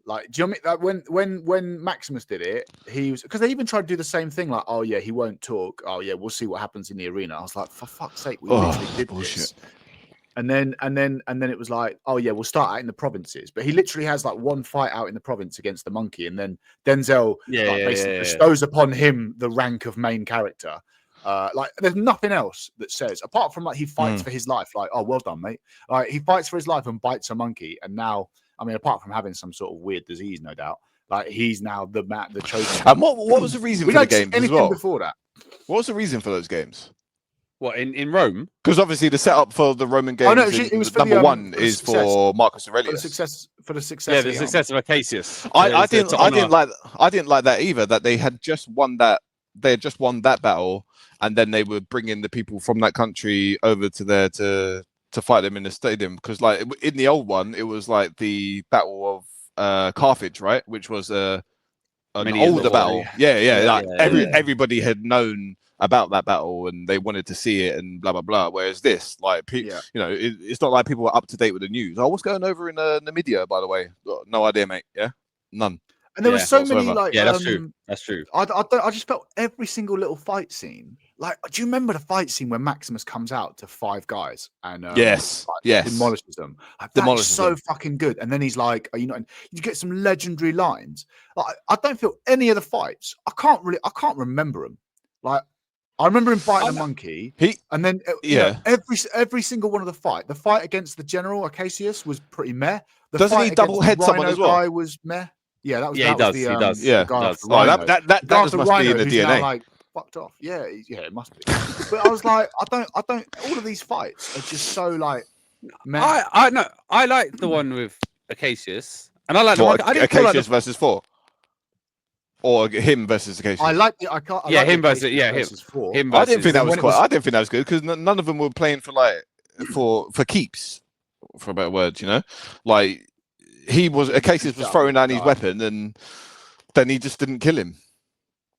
S1: Like, do you know what I mean? Like when Maximus did it, he was because they even tried to do the same thing. Like, oh yeah, he won't talk. Oh yeah, we'll see what happens in the arena. I was like, for fuck's sake, we literally did bullshit. This. And then it was like, oh yeah, we'll start out in the provinces. But he literally has like one fight out in the province against the monkey, and then Denzel basically bestows upon him the rank of main character. Like there's nothing else that says apart from like he fights for his life. Like, oh, well done, mate. Like he fights for his life and bites a monkey, and now. I mean, apart from having some sort of weird disease, no doubt, like he's now the chosen.
S3: And what was the reason for the games as well?
S1: Before that,
S3: what was the reason for those games?
S2: What in Rome?
S3: Because obviously the setup for the Roman games.
S1: Oh no, it was for
S3: number one is for Marcus Aurelius.
S1: For the success.
S2: Yeah, the success of Acacius.
S3: I didn't like that either. That they had just won that. They had just won that battle, and then they would bring in the people from that country over to there to fight them in the stadium, because like in the old one it was like the battle of Carthage, right, which was an older battle. Everybody had known about that battle and they wanted to see it and blah blah blah. Whereas this, like, you know, it's not like people were up to date with the news. Oh, what's going over in Namibia, by the way? No idea, mate. Yeah, none.
S1: And there were so many
S3: whatsoever.
S1: like,
S2: that's true. That's true.
S1: I just felt every single little fight scene. Like, do you remember the fight scene where Maximus comes out to 5 guys and
S3: yes,
S1: demolishes them? Like,
S3: Demolishes
S1: so
S3: them.
S1: fucking good. And then he's like, "Are you not?" You get some legendary lines. Like, I don't feel any of the fights. I can't remember them. Like, I remember him biting a monkey. And then you know, every single one of the fight against the General Acacius was pretty meh.
S3: Doesn't he double head someone as well?
S1: Guy was meh. Yeah, that was.
S2: Yeah,
S1: that
S2: he
S1: was
S2: does.
S1: The guy
S3: does. Oh, that just must be in the DNA.
S1: Now, like, fucked off. Yeah, it must be. But I was like, I don't. All of these fights are just so like. Meh.
S2: I know. I like the one with Acacius, and I like the one. I didn't feel
S3: Acacius versus 4. Or him versus Acacius.
S1: I like the.
S2: him versus
S1: versus 4.
S2: Him
S3: I didn't think that was
S1: quite.
S3: I didn't think that was good because none of them were playing for like for keeps, for a better word. You know, like Acacius was throwing down his weapon and then he just didn't kill him.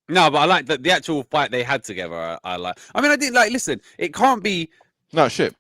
S2: No, but I like the actual fight they had together. I like. I mean, I did like. Listen, it can't be.
S3: No shit.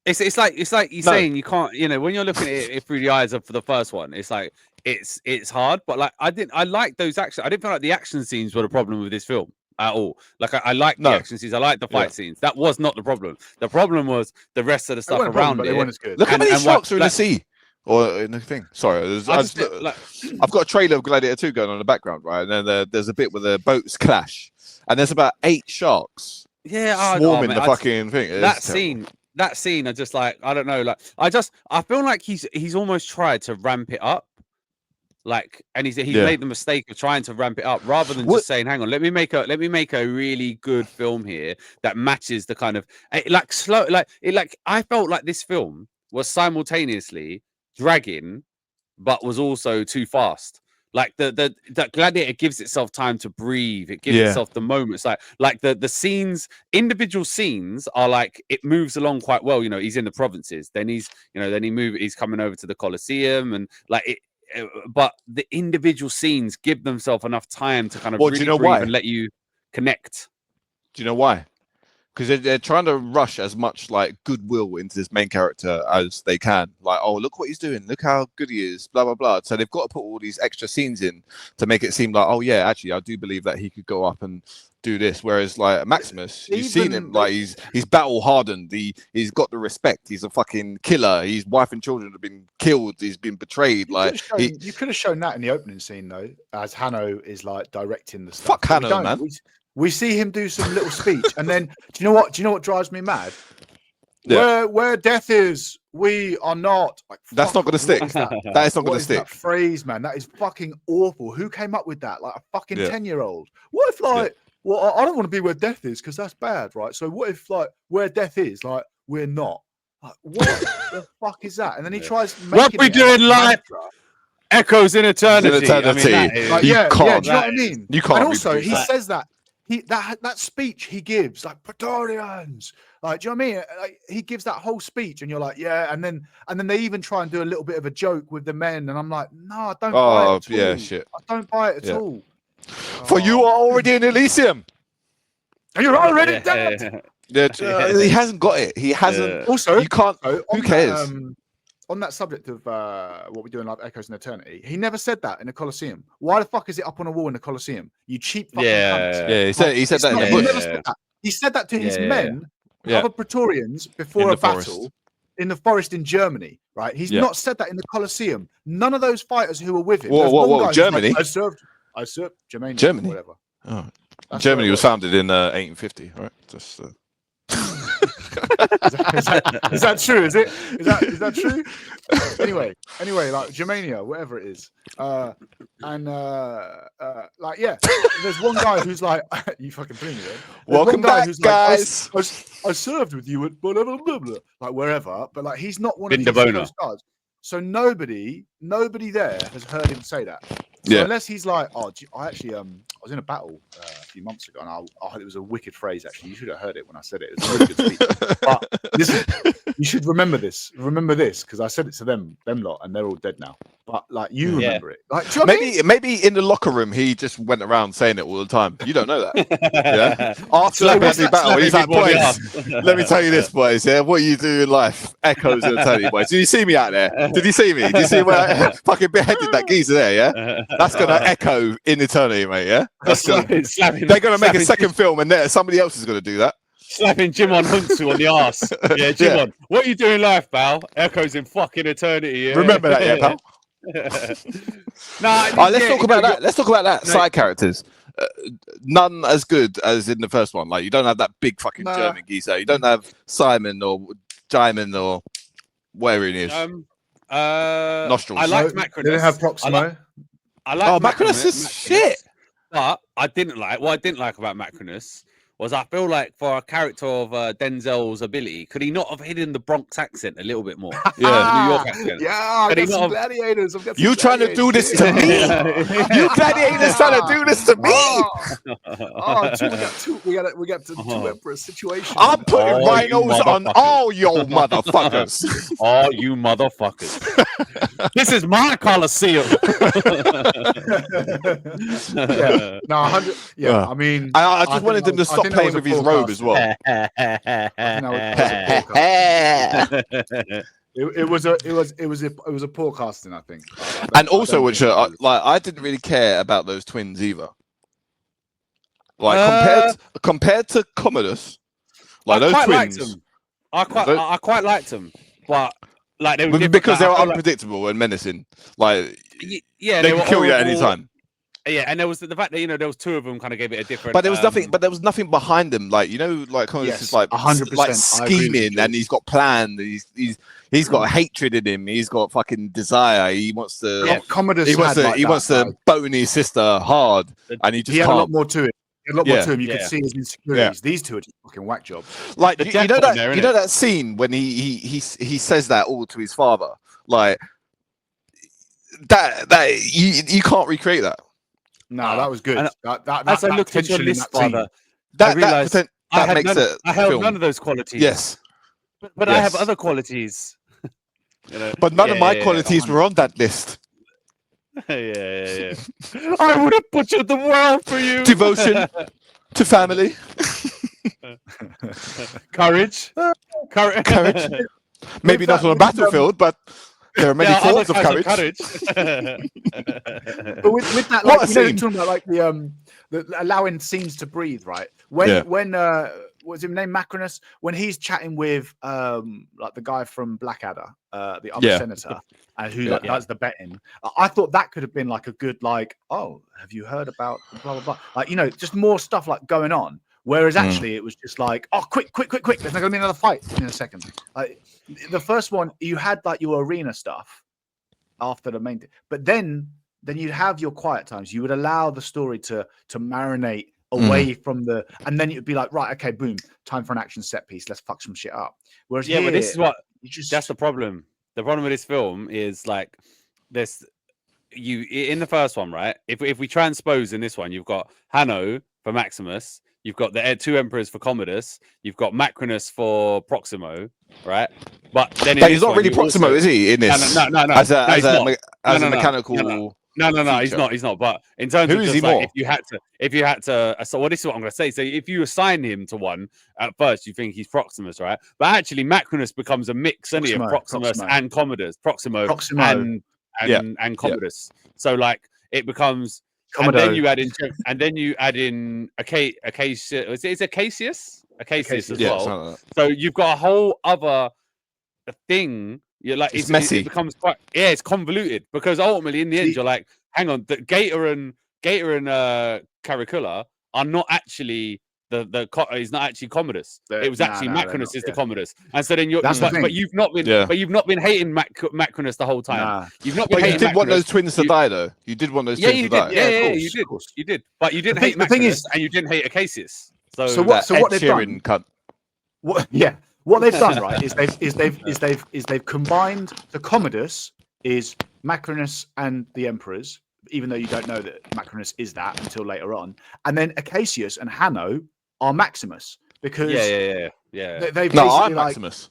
S2: It's like you're saying you can't. You know, when you're looking at it through the eyes of the first one, it's like it's hard. But like I like those action. I didn't feel like the action scenes were the problem with this film at all. Like I like the action scenes. I like the fight scenes. That was not the problem. The problem was the rest of the stuff around it.
S1: They weren't as good.
S3: Look how many sharks are in the sea. Or in the thing. Sorry, I've got a trailer of Gladiator 2 going on in the background, right? And then there's a bit where the boats clash, and there's about 8 sharks. Swarming the fucking thing.
S2: That scene, I just like, I don't know, like I feel like he's almost tried to ramp it up, like, and he's made the mistake of trying to ramp it up rather than just saying, "Hang on, let me make a really good film here that matches the kind of like slow, like I felt like this film was simultaneously dragging, but was also too fast. Like the Gladiator gives itself time to breathe. It gives itself the moments. Like the scenes, individual scenes are like it moves along quite well. You know, he's in the provinces. Then he's coming over to the Colosseum and like it. But the individual scenes give themselves enough time to kind of really breathe and let you connect.
S3: Do you know why? Because they're trying to rush as much like goodwill into this main character as they can. Like, oh, look what he's doing. Look how good he is. Blah, blah, blah. So they've got to put all these extra scenes in to make it seem like, oh, yeah, actually, I do believe that he could go up and do this. Whereas like Maximus, you've seen him, like he's battle hardened. He's got the respect. He's a fucking killer. His wife and children have been killed. He's been betrayed. You
S1: could have shown that in the opening scene though, as Hanno is like directing the stuff.
S3: Fuck Hanno, man.
S1: We see him do some little speech, and then do you know what drives me mad? Yeah. Where death is, we are not. Like,
S3: that's not going to stick. That is not going to stick.
S1: That phrase, man, that is fucking awful. Who came up with that? Like a fucking 10-year-old. What if like, well, I don't want to be where death is because that's bad, right? So what if like where death is, like we're not? Like, what the fuck is that? And then he tries.
S2: What we do in life echoes in eternity. I mean,
S3: you can't.
S1: Do you know what I mean?
S3: You can't.
S1: And also, he says that. That speech he gives, like Praetorians, like, do you know what I mean? Like, he gives that whole speech, and you're like, yeah, and then they even try and do a little bit of a joke with the men, and I'm like, no, I don't buy it at all.
S3: Shit.
S1: I don't buy it at all.
S3: For you are already in Elysium,
S1: and you're already dead.
S3: He hasn't got it. He hasn't.
S1: Also,
S3: you can't. Who cares?
S1: On that subject of what we do in Life Echoes in Eternity, he never said that in the Colosseum. Why the fuck is it up on a wall in the Colosseum? You cheap fucking cunts.
S3: Yeah, he said that in the
S1: bush.
S3: bush.
S1: He said that to his men, other Praetorians, before a battle in the forest in Germany, right? He's not said that in the Colosseum. None of those fighters who were with him.
S3: Whoa, Germany?
S1: Like, I served
S3: Germany?
S1: Whatever.
S3: Oh. Germany was founded in 1850, right? Just...
S1: is that true? Is that true? Anyway, like Germania, whatever it is, like there's one guy who's like, you fucking bring me.
S3: Welcome back, guys.
S1: Like, I served with you at blah, blah, blah, blah, like wherever, but like he's not one of those guys. So nobody there has heard him say that. So unless he's like, oh, I actually I was in a battle a few months ago, and it was a wicked phrase. Actually, you should have heard it when I said it. It was a really good speech. But listen, you should remember this. Remember this because I said it to them lot, and they're all dead now. but like you
S2: Yeah.
S1: remember it. Like, do you know what I mean?
S3: Maybe in the locker room he just went around saying it all the time. You don't know that. Yeah. After that bloody battle, he's like, boys, let me tell you this, boys. Yeah, what you do in life echoes in eternity, boys. Did you see me out there? Did you see me? Did you see where I fucking beheaded that geezer there? Yeah, that's gonna echo in eternity, mate. Yeah, that's they're gonna make a second film, and somebody else is gonna do that.
S2: Slapping Jimon Hunsu on the arse. Yeah, Jimon, what you do in life, pal? Echoes in fucking eternity. Yeah?
S3: Remember that, yeah, pal. Let's talk about that. Let's talk about that. Side characters. None as good as in the first one. Like, you don't have that big fucking German geezer. You don't have Simon or Diamond or whatever it is. Nostrils.
S2: I liked Macronus.
S1: They didn't have Proximo.
S2: I like
S3: Macronus is shit.
S2: But I didn't like about Macronus was I feel like for a character of Denzel's ability, could he not have hidden the Bronx accent a little bit more?
S3: Yeah,
S2: the New York accent.
S1: Yeah, I've got some gladiators.
S3: You trying to do this to me? You gladiators trying to do this to me?
S1: We got to two emperor situation.
S3: I'm putting rhinos on all your motherfuckers.
S2: All you motherfuckers. This is my Coliseum.
S1: No, 100. Yeah, I mean,
S3: I just wanted him to stop playing with his robe as well.
S1: It was a poor casting, I think.
S3: And also, which I didn't really care about those twins either. Like compared to Commodus, like those twins,
S2: I quite liked them, but like they were
S3: because they were unpredictable and menacing. Like they could kill you at any time.
S2: Yeah, and there was the fact that there was two of them kind of gave it a different.
S3: But there was nothing. But there was nothing behind them. Like Commodus is like
S1: 100%,
S3: like scheming, and he's got plan. He's got hatred in him. He's got fucking desire. He wants to.
S1: Yeah, Commodus
S3: he wants to bone his sister hard, and he
S1: had a lot more to it. A lot more to him. You could see his insecurities.
S3: Yeah.
S1: These two are just fucking whack jobs.
S3: Like you know that scene when he says that all to his father. Like that you can't recreate that.
S1: No, that was good.
S2: As I looked at your list, father,
S3: I
S2: held none of those qualities.
S3: Yes,
S2: but I have other qualities.
S3: But none of my qualities were on that list.
S2: Yeah. I would have butchered the world for you.
S3: Devotion to family,
S2: courage.
S3: Maybe not on a battlefield, but there are many forms of courage.
S1: But with that, like, talking about like the allowing scenes to breathe, right? When what's his name, Macronus? When he's chatting with like the guy from Blackadder, the other senator, and who does the betting, I thought that could have been like a good like, oh, have you heard about blah blah blah? Like just more stuff like going on. Whereas actually it was just like, oh, quick! There's not gonna be another fight in a second. Like the first one, you had like your arena stuff after the main, but then you'd have your quiet times. You would allow the story to marinate away from the, and then you'd be like, right, okay, boom, time for an action set piece. Let's fuck some shit up. Whereas
S2: but this is what that's the problem. The problem with this film is like this. You in the first one, right? If we transpose in this one, you've got Hanno for Maximus. You've got the two emperors for Commodus. You've got Macronus for Proximo, right? But then
S3: he's not really Proximo, is he? In this,
S2: no.
S3: As a mechanical.
S2: No, he's not. But in terms of just like, if you had to, so this is what I'm going to say. So if you assign him to one at first, you think he's Proximus, right? But actually, Macronus becomes a mix, of Proximus and Commodus, Proximo. And Commodus. So like it becomes. And then you add in Acacia. Is it Acacius? Acacius as well. So you've got a whole other thing. You're like
S3: it's messy.
S2: It becomes quite it's convoluted because ultimately in the end you're like, hang on, the Gator and Caricula are not actually he's not actually Commodus. It was actually Macronus is the Commodus, and so then but you've not been hating Macronus the whole time.
S1: Nah.
S2: You've not been.
S3: But you did want those twins to die, though. You did want those twins to die.
S2: Yeah, you did. But you didn't hate Macronus, and you didn't hate Acacius. So
S1: what they've done? What they've done, right, is they've combined the Commodus is Macronus and the emperors, even though you don't know that Macronus is that until later on, and then Acacius and Hanno are Maximus because
S2: yeah.
S3: I'm Maximus.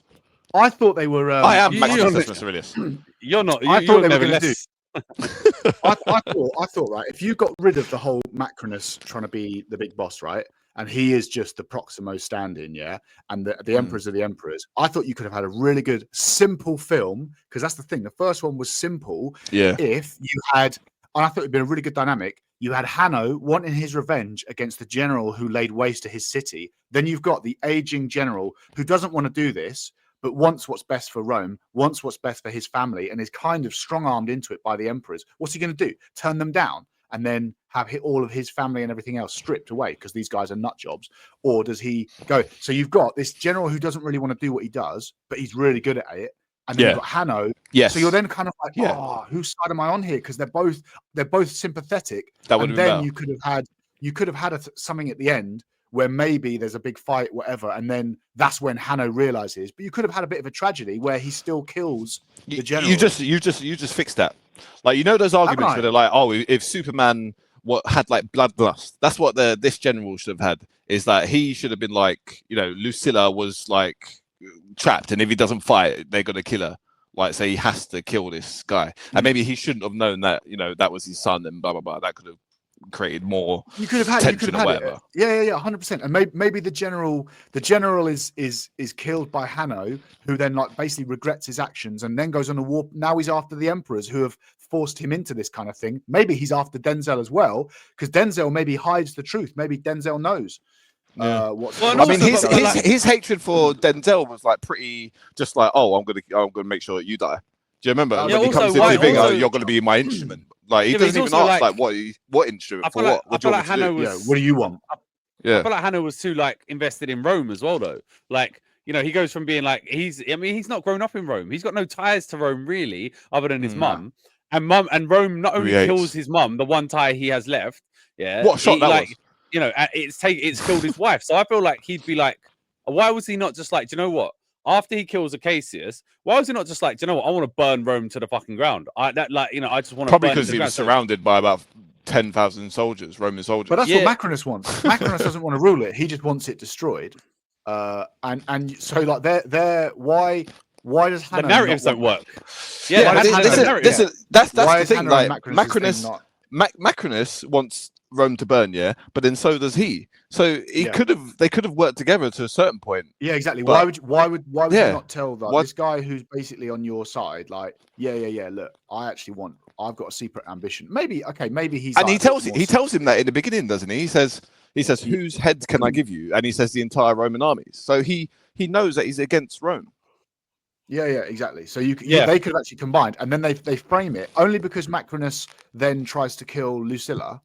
S1: I thought they were.
S3: I am Maximus Aurelius.
S2: You're not.
S1: I thought they were going to do. I thought, right, if you got rid of the whole Macronus trying to be the big boss, right, and he is just the Proximo stand-in, yeah, and the emperors are the emperors, I thought you could have had a really good, simple film, because that's the thing. The first one was simple.
S3: Yeah.
S1: If you had, and I thought it'd been a really good dynamic. You had Hanno wanting his revenge against the general who laid waste to his city. Then you've got the aging general who doesn't want to do this, but wants what's best for Rome, wants what's best for his family, and is kind of strong-armed into it by the emperors. What's he going to do? Turn them down and then have all of his family and everything else stripped away because these guys are nut jobs? Or does he go? So you've got this general who doesn't really want to do what he does, but he's really good at it. And then you've got Hanno.
S3: Yes.
S1: So you're then kind of like, oh, whose side am I on here? Because they're both sympathetic.
S3: That would
S1: and then you could have had something at the end where maybe there's a big fight, whatever, and then that's when Hanno realizes. But you could have had a bit of a tragedy where he still kills the general.
S3: You just fixed that. Like, you know those arguments where they're like, oh, if Superman had like bloodlust, that's what this general should have had. Is that he should have been like, you know, Lucilla was like trapped, and if he doesn't fight, they're gonna kill her. Like, so he has to kill this guy, and maybe he shouldn't have known that, you know, that was his son, and blah blah blah. That could have created more.
S1: You could have had
S3: tension or whatever.
S1: Yeah, 100%. And maybe the general is killed by Hanno, who then like basically regrets his actions and then goes on a war. Now he's after the emperors who have forced him into this kind of thing. Maybe he's after Denzel as well, because Denzel maybe hides the truth. Maybe Denzel knows.
S3: I mean, his hatred for Denzel was like pretty, just like, oh, I'm gonna make sure that you die. Do you remember when he comes in the thing? Oh, you're gonna be my instrument. Like, he doesn't even ask like what instrument for what. What do you want me to do?
S1: What do you want?
S2: I feel like Hanno was too like invested in Rome as well, though. Like, you know, he goes from being like he's not grown up in Rome. He's got no ties to Rome really, other than his mum. And Rome not only kills his mum, the one tie he has left. Yeah,
S3: what shot that was?
S2: You know, it's killed his wife. So I feel like he'd be like, why was he not just like, do you know what? After he kills Acacius, why was he not just like, do you know what? I want to burn Rome to the fucking ground. I just want to.
S3: Probably because he was surrounded by about 10,000 soldiers, Roman soldiers.
S1: But that's what Macronus wants. Macronus doesn't want to rule it. He just wants it destroyed. And so like why does Hanno
S2: the narratives don't work?
S3: That's the thing. Like, Macronus wants Rome to burn, but then so does he. So they could have worked together to a certain point.
S1: Yeah, exactly. But why would you not tell this guy who's basically on your side, like, look, I've got a secret ambition. Maybe he's, and
S3: like, he tells him that in the beginning, doesn't he? He says whose heads can I give you? And he says the entire Roman armies. So he knows that he's against Rome.
S1: Yeah, exactly. So they could have actually combined, and then they frame it only because Macronus then tries to kill Lucilla.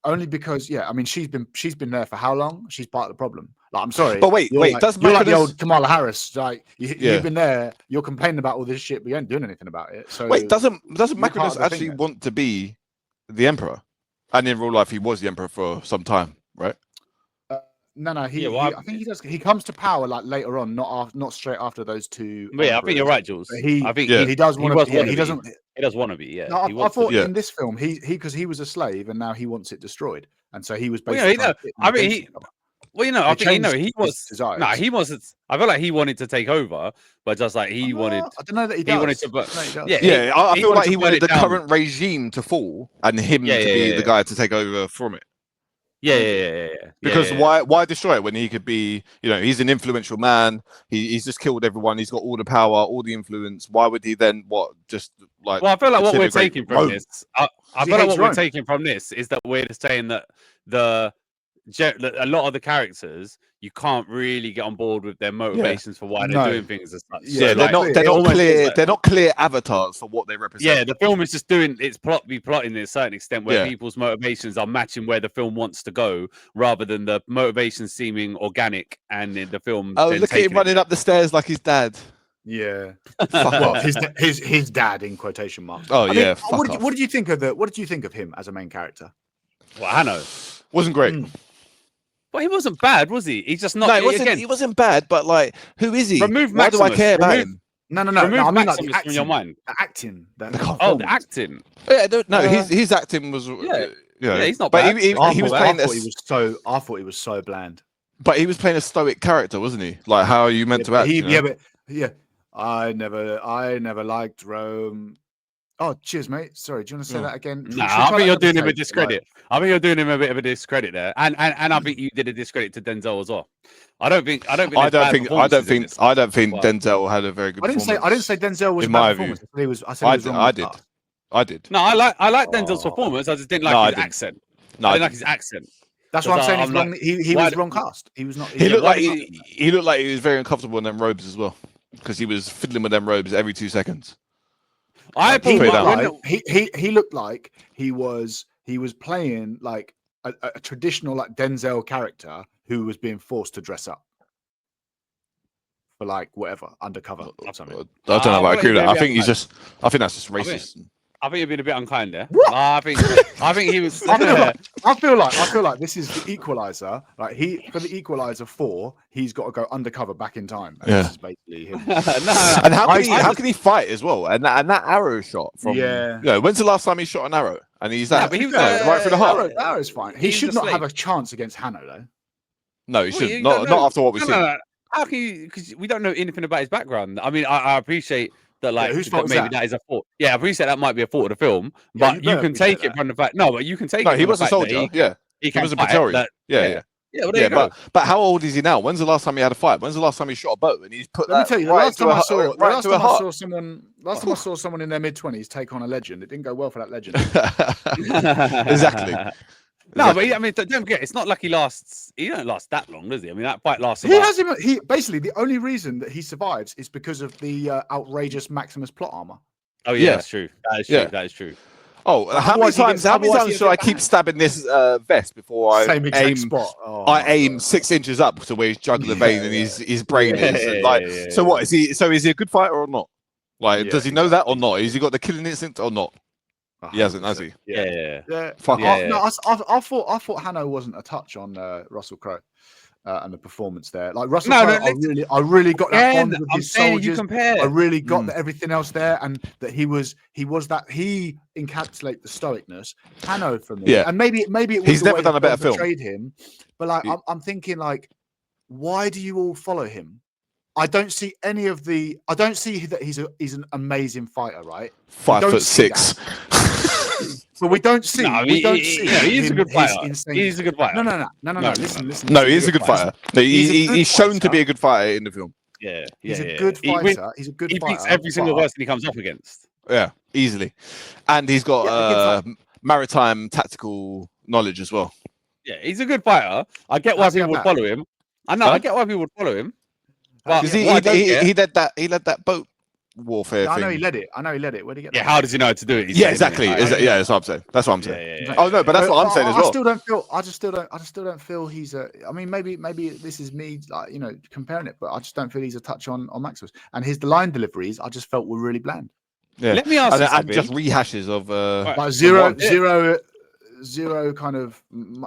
S1: Only because I mean, she's been there for how long? She's part of the problem. Like, I'm sorry,
S3: but wait,
S1: you're like the old Kamala Harris. Like, you've been there, you're complaining about all this shit, but you ain't doing anything about it. So
S3: wait, doesn't Macronus actually want to be the emperor? And in real life, he was the emperor for some time, right?
S1: No. I think he does. He comes to power like later on, not straight after those two.
S2: Yeah, I think you're right, Jules.
S1: I think he does want to. He doesn't.
S2: He does want to be. Yeah.
S1: No, I thought in this film because he was a slave and now he wants it destroyed, and so he was basically.
S2: I think he was. No, he wasn't. I feel like he wanted to take over, but just like he wanted.
S1: I don't know that he does.
S2: He wanted to,
S3: I feel like he wanted the current regime to fall and him to be the guy to take over from it.
S2: Yeah.
S3: Because why destroy it when he could be, you know, he's an influential man. He's just killed everyone. He's got all the power, all the influence. Why would he then just like?
S2: Well, I feel like what we're taking from this. I feel like what we're taking from this is that we're saying that a lot of the characters, you can't really get on board with their motivations for why they're doing things as such.
S3: Yeah, they're not clear. They're not clear avatars for what they represent.
S2: Yeah, the film is just doing its plotting to a certain extent, where people's motivations are matching where the film wants to go, rather than the motivations seeming organic and in the film.
S3: Oh, look at him running up the stairs like his dad.
S1: Yeah, well, his dad in quotation marks.
S3: Oh, yeah.
S1: What did you think of What did you think of him as a main character?
S2: Well, Hanno
S3: wasn't great.
S2: But he wasn't bad, was he? He's just not.
S3: No, he wasn't bad. But like, who is he?
S2: Remove
S3: Why
S2: Maximus.
S3: do I care about him?
S1: No.
S2: Remove
S1: I mean,
S2: Maximus
S1: like,
S2: from your mind.
S1: The acting.
S2: The acting.
S3: Yeah, his acting was.
S2: Yeah, he's not bad.
S3: But he was playing.
S1: I thought he was so bland.
S3: But he was playing a stoic character, wasn't he? Like, how are you meant to act?
S1: I never liked Rome. Oh, cheers, mate. Sorry, do you want to say that again?
S2: No, I think you're doing him a discredit. I think you're doing him a bit of a discredit there, and I think you did a discredit to Denzel as well. I don't think
S3: Denzel had a very good performance.
S1: I didn't say Denzel was a bad performance.
S3: I did.
S2: No, I like Denzel's performance. I just didn't like his accent. I didn't like his accent.
S1: That's what I'm saying. He's wrong. He was wrong cast. He was not.
S3: He looked like he looked like he was very uncomfortable in them robes as well, because he was fiddling with them robes every 2 seconds.
S1: He looked like he was playing like a traditional like Denzel character who was being forced to dress up for like whatever undercover or something.
S3: I don't know if I agree with that. I think that's just racist.
S2: I think you've been a bit unkind there.
S1: What?
S2: I think he was.
S1: I feel like this is the Equalizer. Like for the Equalizer 4, he's got to go undercover back in time. And this is basically him.
S3: And how can he fight as well? And that arrow shot from when's the last time he shot an arrow? And he's that
S2: but he was
S3: right through the heart.
S1: Arrow's fine. He should not have a chance against Hanno though.
S3: No, he shouldn't. Not after what we've seen.
S2: No. How can you? Because we don't know anything about his background. I mean, I appreciate that, like, that is a fault. Yeah, I appreciate that might be a fault of the film, but you can take it from the fact. No, but you can take it.
S3: No, he was a soldier. He was a Praetorian. Yeah, well, there you go. But how old is he now? When's the last time he had a fight? When's the last time he shot a boat? And he's put.
S1: Let me tell you, the last time I saw someone in their mid-20s take on a legend, it didn't go well for that legend.
S3: Exactly.
S2: No, but I mean, don't forget, it's not like he don't last that long, does he? I mean, that fight lasts.
S1: He basically, the only reason that he survives is because of the outrageous Maximus plot armor.
S2: Oh yeah, that's true. That is true. That is true.
S3: Oh, how many times should I keep stabbing this vest before I aim?
S1: Spot.
S3: I aim 6 inches up to where his jugular vein and his brain is. So what is he? So is he a good fighter or not? Like, does he know that or not? Has he got the killing instinct or not? He hasn't, has he?
S2: Yeah.
S3: Fuck off.
S1: No, I thought Hanno wasn't a touch on Russell Crowe and the performance there. Like Russell Crowe, I really got that bond with his soldiers. I really got that everything else there, and that he encapsulated the stoicness. Hanno for me, and maybe it was
S3: he's never done a better film.
S1: Portrayed him, but like I'm thinking like, why do you all follow him? I don't see any of the. I don't see that he's an amazing fighter, right?
S3: 5'6".
S1: But we don't see.
S2: He's a good fighter. He's a good fighter.
S1: No. Listen.
S3: No, he's a good fighter. No, he's shown to be a good fighter in the film.
S2: Yeah.
S1: He's a good fighter. He's a good fighter.
S2: He beats every single person he comes up against.
S3: Yeah, easily. And he's got maritime tactical knowledge as well.
S2: Yeah, he's a good fighter. I get why people would follow him. I get why people would follow him.
S3: Because he led that boat warfare thing.
S1: I know he led it. Where did he get that?
S2: Yeah, how does he know how to do it?
S3: Exactly. That's what I'm saying. That's what I'm saying. Yeah. Oh no, but that's what I'm saying as well.
S1: I just still don't feel he's a. I mean, maybe this is me, like, comparing it, but I just don't feel he's a touch on Maximus. And his line deliveries, I just felt were really bland.
S3: Yeah.
S2: Let me ask you something.
S3: And just rehashes of
S1: like zero kind of.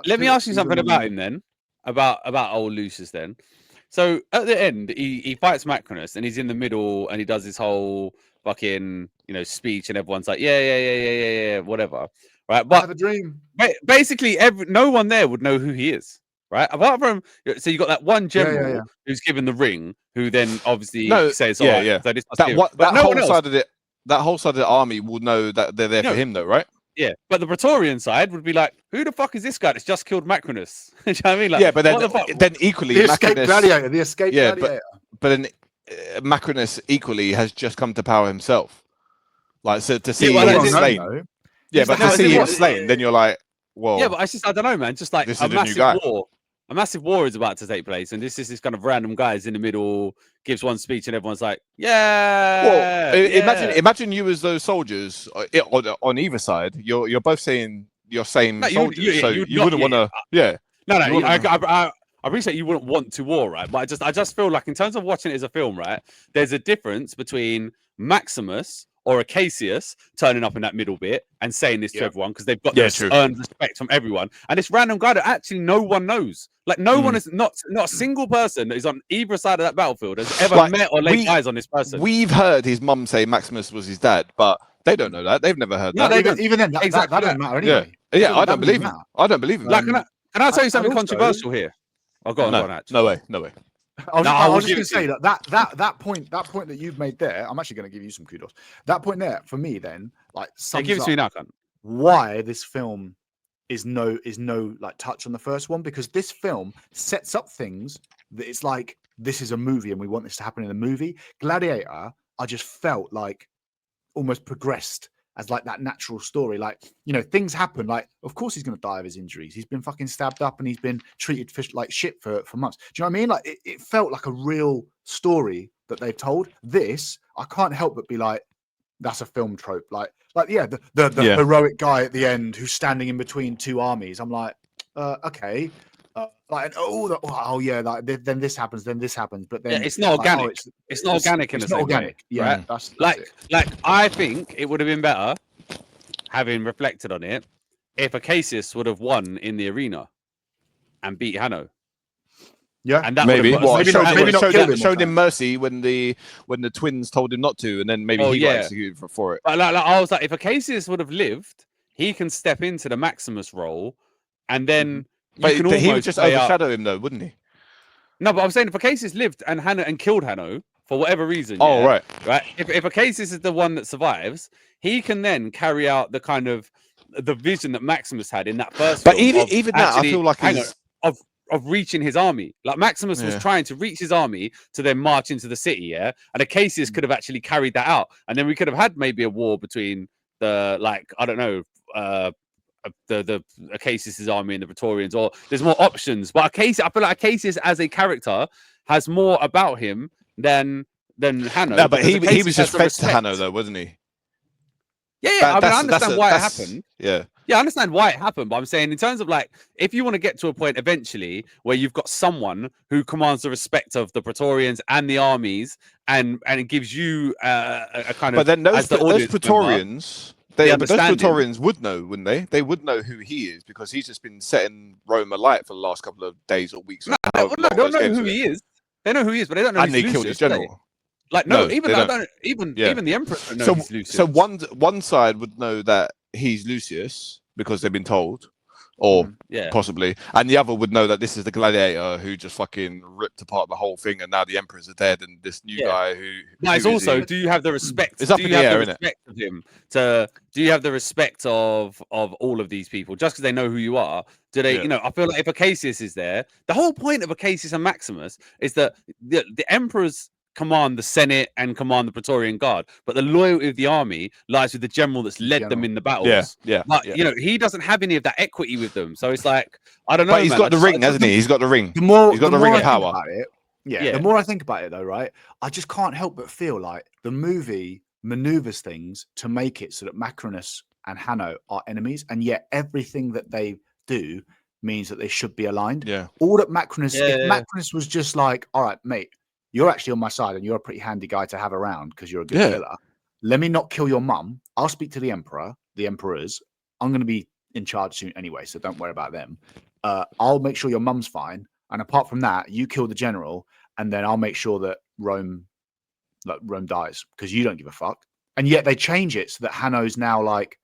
S2: Let me ask you something about him then, about old Lucius then. So at the end, he fights Macronus, and he's in the middle, and he does this whole fucking speech, and everyone's like, yeah, whatever, right? But I
S1: have a dream.
S2: Basically, no one there would know who he is, right? Apart from, so you got that one general who's given the ring, who then obviously says, So
S3: that whole side of the army will know that they're there for him, though, right?
S2: Yeah, but the Praetorian side would be like, who the fuck is this guy that's just killed Macronus? You know what I mean? Like,
S3: but then equally,
S1: the escaped gladiator. Gladiator.
S3: But then Macronus equally has just come to power himself. Like, so to see him slain. Yeah, but to see him slain, then you're like, whoa.
S2: Yeah, but I don't know, man. Just like a massive war. A massive war is about to take place, and this is this kind of random guys in the middle, gives one speech, and everyone's like, yeah.
S3: Well, imagine you as those soldiers on either side. You're both saying your same soldiers, so you wouldn't want to. Yeah.
S2: No. I appreciate you wouldn't want to war, right? But I just feel like in terms of watching it as a film, right, there's a difference between Maximus or a Cassius turning up in that middle bit and saying this to everyone because they've got this earned respect from everyone, and this random guy that actually no one knows. Like no one is not a single person that is on either side of that battlefield has ever met or laid eyes on this person.
S3: We've heard his mum say Maximus was his dad, but they don't know that. They've never heard that.
S1: Even then, that doesn't matter anyway.
S3: Yeah, I don't believe him. I don't believe him.
S2: Like, can I tell you something controversial here? Oh, go on,
S3: no way.
S1: I was just going to say that point that you've made there. I'm actually going to give you some kudos. That point there for me, then, like, sums
S2: give it
S1: up
S2: to me now, cunt.
S1: why this film is no like touch on the first one, because this film sets up things that it's like, this is a movie and we want this to happen in a movie. Gladiator, I just felt like almost progressed as like that natural story. Like, you know, things happen. Like, of course he's going to die of his injuries. He's been fucking stabbed up and he's been treated like shit for months. Do you know what I mean? Like, it felt like a real story that they've told. This, I can't help but be like, that's a film trope. Like yeah, the heroic guy at the end who's standing in between two armies. I'm like, okay. Like, like, then this happens, but then
S2: it's not organic.
S1: Like,
S2: it's not organic in the same way,
S1: yeah,
S2: right?
S1: That's
S2: like I think it would have been better, having reflected on it, if Acacius would have won in the arena and beat Hanno.
S1: Yeah,
S2: and that
S3: maybe
S1: showed
S3: him mercy when the twins told him not to, and then maybe he got executed for it.
S2: But like, I was like, if Acacius would have lived, he can step into the Maximus role, and then
S3: but he would just overshadow him, though, wouldn't he?
S2: No, but I'm saying if Acacius lived and killed Hanno for whatever reason, right. If Acacius is the one that survives, he can then carry out the kind of the vision that Maximus had in that first.
S3: But
S2: film
S3: even that, I feel like
S2: of reaching his army. Like, Maximus was trying to reach his army to then march into the city, and Acacius could have actually carried that out, and then we could have had maybe a war between the, like, I don't know, the Acacius's army and the Praetorians, or there's more options. But I feel like Acacius as a character has more about him than Hanno.
S3: No, but he was just fed to Hanno, though, wasn't he?
S2: Yeah. I understand why it happened.
S3: Yeah,
S2: I understand why it happened, but I'm saying in terms of, like, if you want to get to a point eventually where you've got someone who commands the respect of the Praetorians and the armies, and it gives you a kind of.
S3: But then those Praetorians. Those Praetorians would know, wouldn't they? They would know who he is, because he's just been setting Rome alight for the last couple of days or weeks.
S2: No, they don't know who he is. They know who he is, but they don't know.
S3: And they killed his general.
S2: Like, even the Emperor don't know he's Lucius.
S3: So one side would know that he's Lucius because they've been told, or possibly, and the other would know that this is the Gladiator who just fucking ripped apart the whole thing, and now the Emperors are dead, and this new guy who.
S2: But it's also, do you have the respect?
S3: It's up in the air, isn't it?
S2: Of him do you have the respect of all of these people just because they know who you are? Do they? You know, I feel like if Acacius is there, the whole point of Acacius and Maximus is that the Emperors command the Senate and command the Praetorian Guard, but the loyalty of the army lies with the general that's led them in the battles. But you know, he doesn't have any of that equity with them, so it's like, I don't know.
S3: But he's got the ring, hasn't he? He's got the ring. He's got the ring of power.
S1: The more I think about it, though, right, I just can't help but feel like the movie maneuvers things to make it so that Macrinus and Hanno are enemies, and yet everything that they do means that they should be aligned. All that Macrinus, if Macrinus was just like, all right, mate, you're actually on my side and you're a pretty handy guy to have around because you're a good killer. Let me not kill your mum. I'll speak to the Emperor, the Emperors. I'm going to be in charge soon anyway, so don't worry about them. I'll make sure your mum's fine. And apart from that, you kill the general, and then I'll make sure that Rome dies because you don't give a fuck. And yet they change it so that Hanno's now like,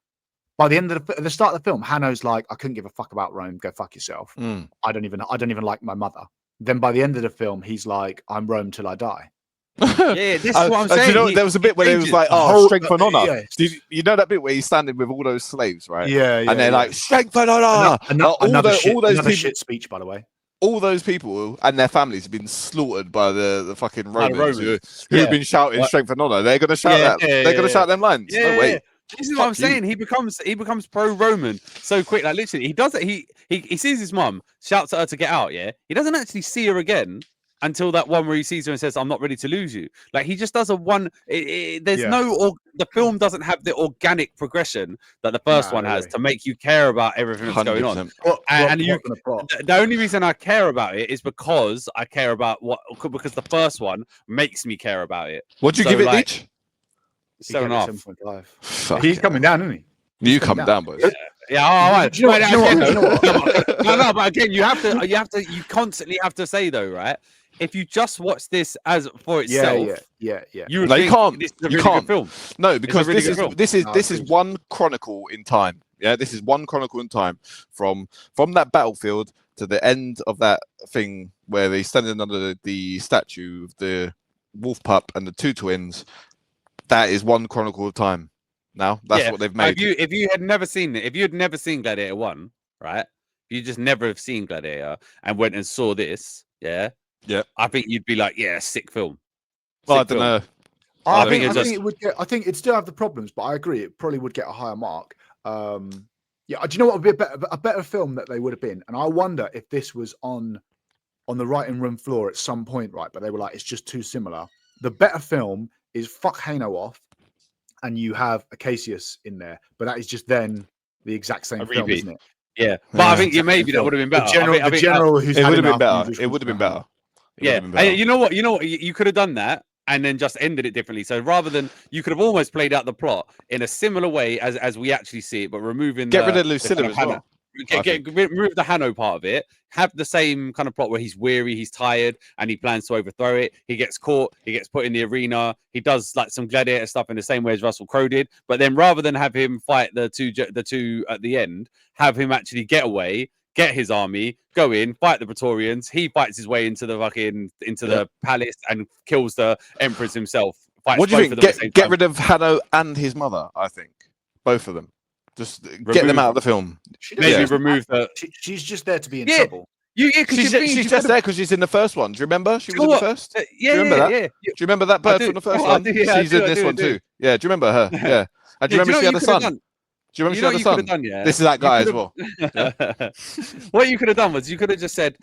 S1: by the end of the start of the film, Hanno's like, I couldn't give a fuck about Rome. Go fuck yourself. I don't even like my mother. Then by the end of the film, he's like, I'm Rome till I die.
S2: This is what I'm saying.
S3: You know, there was a bit where it was like, strength and honor. You know that bit where he's standing with all those slaves, right? And they're like, strength and honor.
S1: Another shit speech, by the way.
S3: All those people and their families have been slaughtered by the fucking Romans who have been shouting strength and honor. They're going to shout that. They're going to shout them lines. No way.
S2: This is what I'm saying. He becomes pro-Roman so quick. Like, literally, he does it. He sees his mum, shouts at her to get out. Yeah, he doesn't actually see her again until that one where he sees her and says, "I'm not ready to lose you." Like, he just does a one. The film doesn't have the organic progression that the first one has to make you care about everything that's going on. The only reason I care about it is because I care about because the first one makes me care about it.
S3: What do you give it, Leach?
S1: 7.5. He's coming down, isn't he?
S3: You come down, boys.
S2: All right.
S1: You know what?
S2: No, but again, you constantly have to say, though, right? If you just watch this as for itself, you
S3: can't.
S2: This is a really good film.
S3: No, because this is one chronicle in time. Yeah, this is one chronicle in time from that battlefield to the end of that thing where they're standing under the statue of the wolf pup and the two twins, that is one chronicle of time. Now that's what they've made.
S2: If you had never seen it, if you had never seen Gladiator 1, right? You just never have seen Gladiator and went and saw this, yeah, I think you'd be like, yeah, sick film.
S3: Well, I don't know.
S1: I think it would get. I think it'd still have the problems, but I agree it probably would get a higher mark. Yeah, do you know what would be a better film that they would have been? And I wonder if this was on the writing room floor at some point, right? But they were like, it's just too similar. The better film is fuck Hano off, and you have Acacius in there. But that is just then the exact same film, isn't it?
S2: Yeah, but I think maybe that would have been better.
S1: The general who's
S3: it would have been better. It would have been better.
S2: Yeah, you know what? You could have done that and then just ended it differently. So rather than you could have almost played out the plot in a similar way as we actually see it, but removing
S3: rid of Lucilla as well.
S2: Remove the Hano part of it. Have the same kind of plot where he's weary, he's tired, and he plans to overthrow it. He gets caught. He gets put in the arena. He does like some gladiator stuff in the same way as Russell Crowe did. But then rather than have him fight the two at the end, have him actually get away. Get his army, go in, fight the Praetorians. He fights his way into the palace and kills the emperors himself.
S3: What do you think? Get rid of Hano and his mother. I think both of them. Just get them out of the film.
S2: Maybe remove the.
S1: She's just there to be in trouble.
S3: She's just there because she's in the first one. Do you remember? She was in the first. Do you remember that? Do you remember that bird from the first one? She's in this one too. Yeah. Do you remember her? Yeah. And do you remember she had a son? Do you remember she had a son? This is that guy as well.
S2: What you could have done was you could have just said,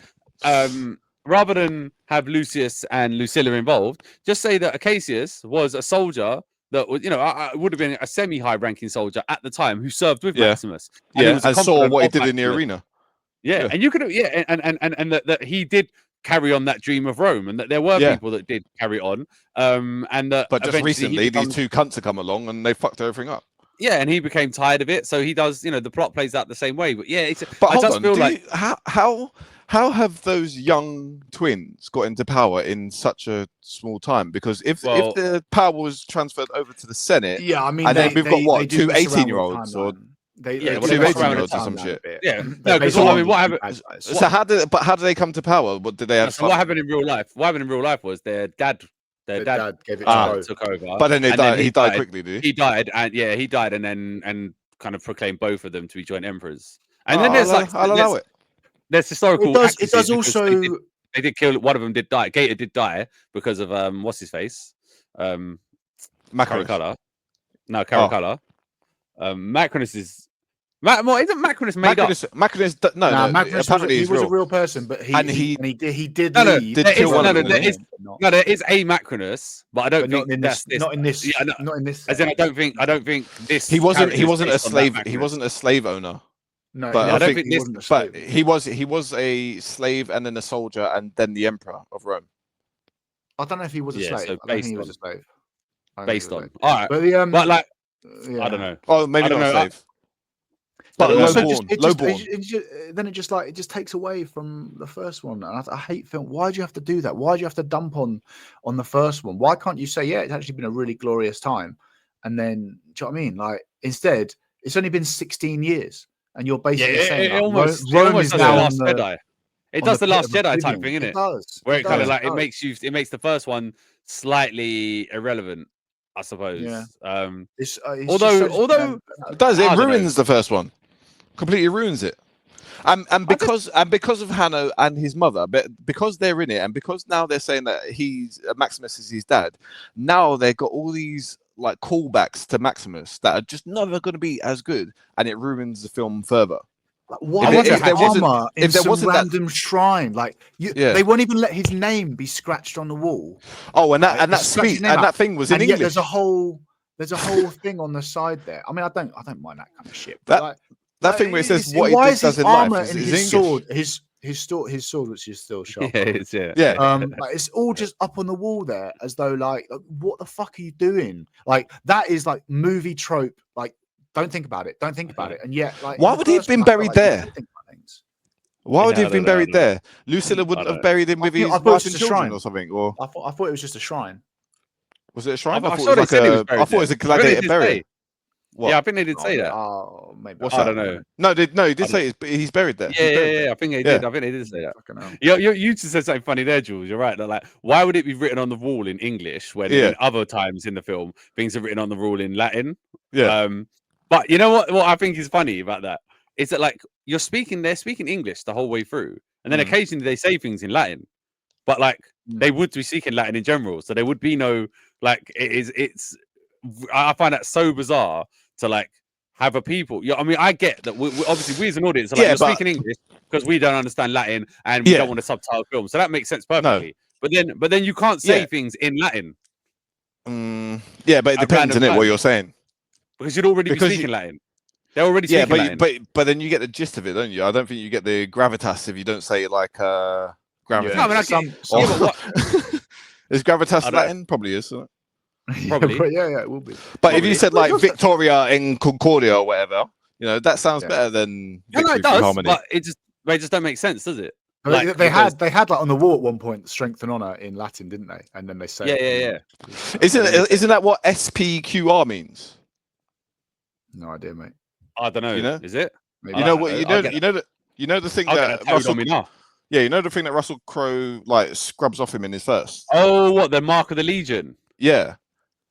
S2: rather than have Lucius and Lucilla involved, just say that Acacius was a soldier that was, would have been a semi-high-ranking soldier at the time who served with Maximus.
S3: And saw what he did in the arena.
S2: Yeah, and you could have, and that he did carry on that dream of Rome, and that there were people that did carry on.
S3: But just recently, these two cunts have come along and they fucked everything up.
S2: Yeah, and he became tired of it, so he does. The plot plays out the same way. But yeah,
S3: how have those young twins got into power in such a small time? Because if the power was transferred over to the Senate, and then we've got two 18-year-olds or. Two 18-year-olds or some shit.
S2: Yeah, no, because what happened?
S3: So how did they come to power? What did they have?
S2: So what happened in real life? What happened in real life was their dad
S1: gave it
S2: took over.
S3: But then he died quickly, did he?
S2: He died, and then kind of proclaimed both of them to be joint emperors. And then there's
S3: I'll allow it.
S2: There's historical.
S1: It does also.
S2: They did kill. One of them did die. Gator did die because of what's his face?
S3: Macrinus.
S2: No, Caracalla. Macrinus is. Isn't Macrinus made up?
S3: Macrinus, no, apparently
S1: he was a real person, but he did lead.
S2: There is a Macrinus, but I don't think
S1: not in this.
S2: As in, I don't think this.
S3: He wasn't a slave. He wasn't a slave owner.
S1: No,
S3: but
S1: I don't think this.
S3: But he was a slave and then a soldier and then the emperor of Rome.
S1: I don't know if he was a slave.
S2: So
S1: I don't think he was a slave.
S2: Based on, all right,
S1: but
S2: like, I don't know.
S3: Oh, maybe not a slave. But
S1: then it just takes away from the first one, and I hate film. Why do you have to do that? Why do you have to dump on the first one? Why can't you say, it's actually been a really glorious time, and then do you know what I mean? Like instead, it's only been 16 years, and you're basically saying
S2: it almost does the Last Jedi. It does the Last Jedi type thing, innit?
S1: It does.
S2: Where it kind of like it makes the first one slightly irrelevant, I suppose.
S1: Yeah.
S2: Although
S3: it does, it ruins the first one. Completely ruins it, and because of Hano and his mother, but because they're in it, and because now they're saying that Maximus is his dad. Now they've got all these like callbacks to Maximus that are just never going to be as good, and it ruins the film further.
S1: Why if there wasn't random shrine, like they won't even let his name be scratched on the wall.
S3: Oh, and that speech and that thing was in English.
S1: There's a whole thing on the side there. I mean, I don't mind that kind of shit. But
S3: that thing where it says what he does in life is
S1: his sword, his sword, which is still sharp.
S2: It's
S1: all just up on the wall there, as though like, what the fuck are you doing? Like that is like movie trope. Like, don't think about it. And yet, like,
S3: why would he have been buried there? Why would he have been buried there? Lucilla wouldn't have buried him with his wife and children or something. Or
S1: I thought it was just a shrine.
S3: Was it a shrine?
S2: I thought it was a gladiator
S3: burial. What?
S2: Yeah, I think they did say that.
S1: Oh, maybe.
S3: What's
S2: I
S3: that?
S2: don't know.
S3: No, he did say he's buried there.
S2: Yeah. I think they did. I think they did say that.
S1: Fucking hell.
S2: You just said something funny there, Jules. You're right. That, like, why would it be written on the wall in English when in other times in the film things are written on the wall in Latin?
S3: Yeah.
S2: But you know what? What I think is funny about that is that, like, they're speaking English the whole way through, and then occasionally they say things in Latin. But like they would be speaking Latin in general, so there would be no like. It's. I find that so bizarre to like have a people. Yeah, I mean, I get that. Obviously, we as an audience are like, you're speaking English because we don't understand Latin and we don't want to subtitle film, so that makes sense perfectly. No. But then you can't say things in Latin.
S3: Yeah, but it depends, isn't it? What you're saying?
S2: Because you'd already be speaking Latin. They're already speaking Latin.
S3: But then you get the gist of it, don't you? I don't think you get the gravitas if you don't say like gravitas.
S2: No, I mean,
S3: is gravitas Latin? Probably is.
S2: Probably.
S1: Yeah, it will be.
S3: But if you said like Victoria in Concordia or whatever, you know, that sounds better than
S2: it does, Harmony. But it just don't make sense, does it?
S1: Like, they had like on the wall at one point strength and honor in Latin, didn't they? And then they say
S2: yeah.
S3: Isn't that what SPQR means?
S1: No idea, mate.
S2: I don't know.
S3: You know?
S2: Is it?
S1: Maybe.
S3: You know the thing that Russell. Yeah, you know the thing that Russell Crowe like scrubs off him in his first.
S2: Oh, what, the Mark of the Legion?
S3: Yeah.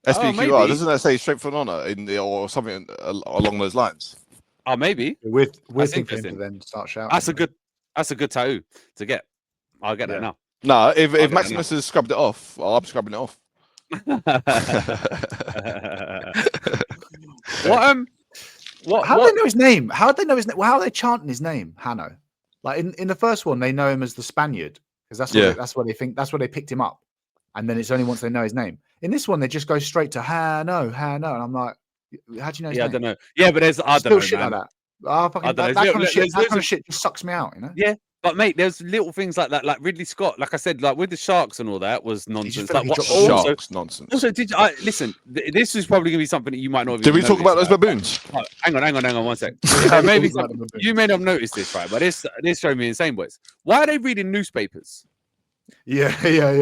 S3: SPQR, doesn't that say strength and honor or something along those lines?
S2: Oh, maybe.
S1: We're thinking to then start shouting.
S2: That's a good tattoo to get. I'll get that now.
S3: No, if Maximus has scrubbed it off, I'm scrubbing it off.
S1: How do they know his name? How do they know his name? How are they chanting his name, Hanno? Like in the first one, they know him as the Spaniard because that's what they think. That's where they picked him up, and then it's only once they know his name. In this one, they just go straight to Hanno, and I'm like, how do you know his name?
S2: I don't know. Yeah, but there's I don't know,
S1: shit
S2: man.
S1: like that. Oh, that kind of shit just sucks me out, you know?
S2: Yeah, but mate, there's little things like that, like Ridley Scott, like I said, like with the sharks and all that was nonsense. Like what
S3: sharks nonsense.
S2: Also, listen? This is probably gonna be something that you might not.
S3: Did we talk about those baboons?
S2: Oh, hang on 1 sec. Maybe you may not have noticed this, right? But this showed me insane boys. Why are they reading newspapers?
S1: Yeah,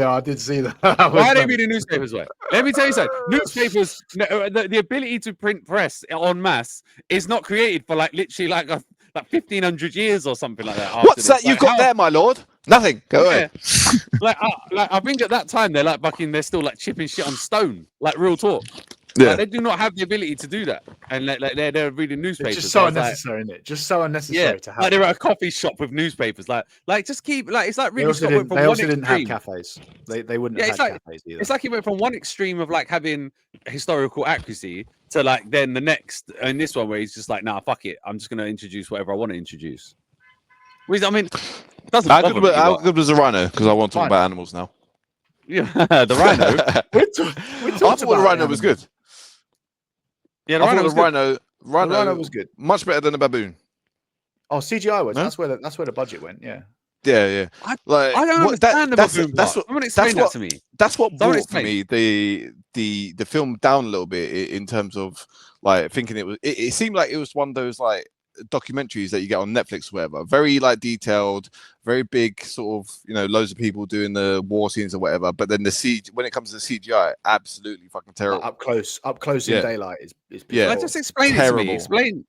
S1: I did see that.
S2: Why are they reading newspapers? Way? Let me tell you something. Newspapers, the ability to print press en masse is not created for like literally like 1,500 years or something like that.
S3: What's that you've got there, my lord? Nothing. Go ahead.
S2: like I think at that time they're like they're still like chipping shit on stone, like real talk.
S3: Yeah,
S2: like, they do not have the ability to do that, and like they're reading newspapers.
S1: It's just so unnecessary, isn't it? Just so unnecessary to have.
S2: Like they're at a coffee shop with newspapers. Like just keep like it's like really.
S1: They also didn't have cafes. They wouldn't have had cafes either.
S2: It's like it went from one extreme of like having historical accuracy to like then the next and this one where he's just like, nah, fuck it, I'm just gonna introduce whatever I want to introduce. Which I mean, doesn't.
S3: How good was the rhino? Because I want to talk about animals now.
S2: Yeah, the rhino.
S3: I thought the rhino was good.
S2: Yeah,
S3: the rhino
S1: was good.
S3: Much better than the baboon.
S1: Oh, CGI was. No? That's where the budget went. Yeah.
S3: Yeah.
S2: I don't understand the baboon. Someone explain that to me.
S3: That's what brought for me the film down a little bit in terms of like thinking it was. It seemed like it was one of those like documentaries that you get on Netflix or whatever. Very like detailed, very big sort of, you know, loads of people doing the war scenes or whatever. But then when it comes to the CGI, absolutely fucking terrible.
S1: Like up close in daylight is
S3: yeah.
S2: Just explain it to me.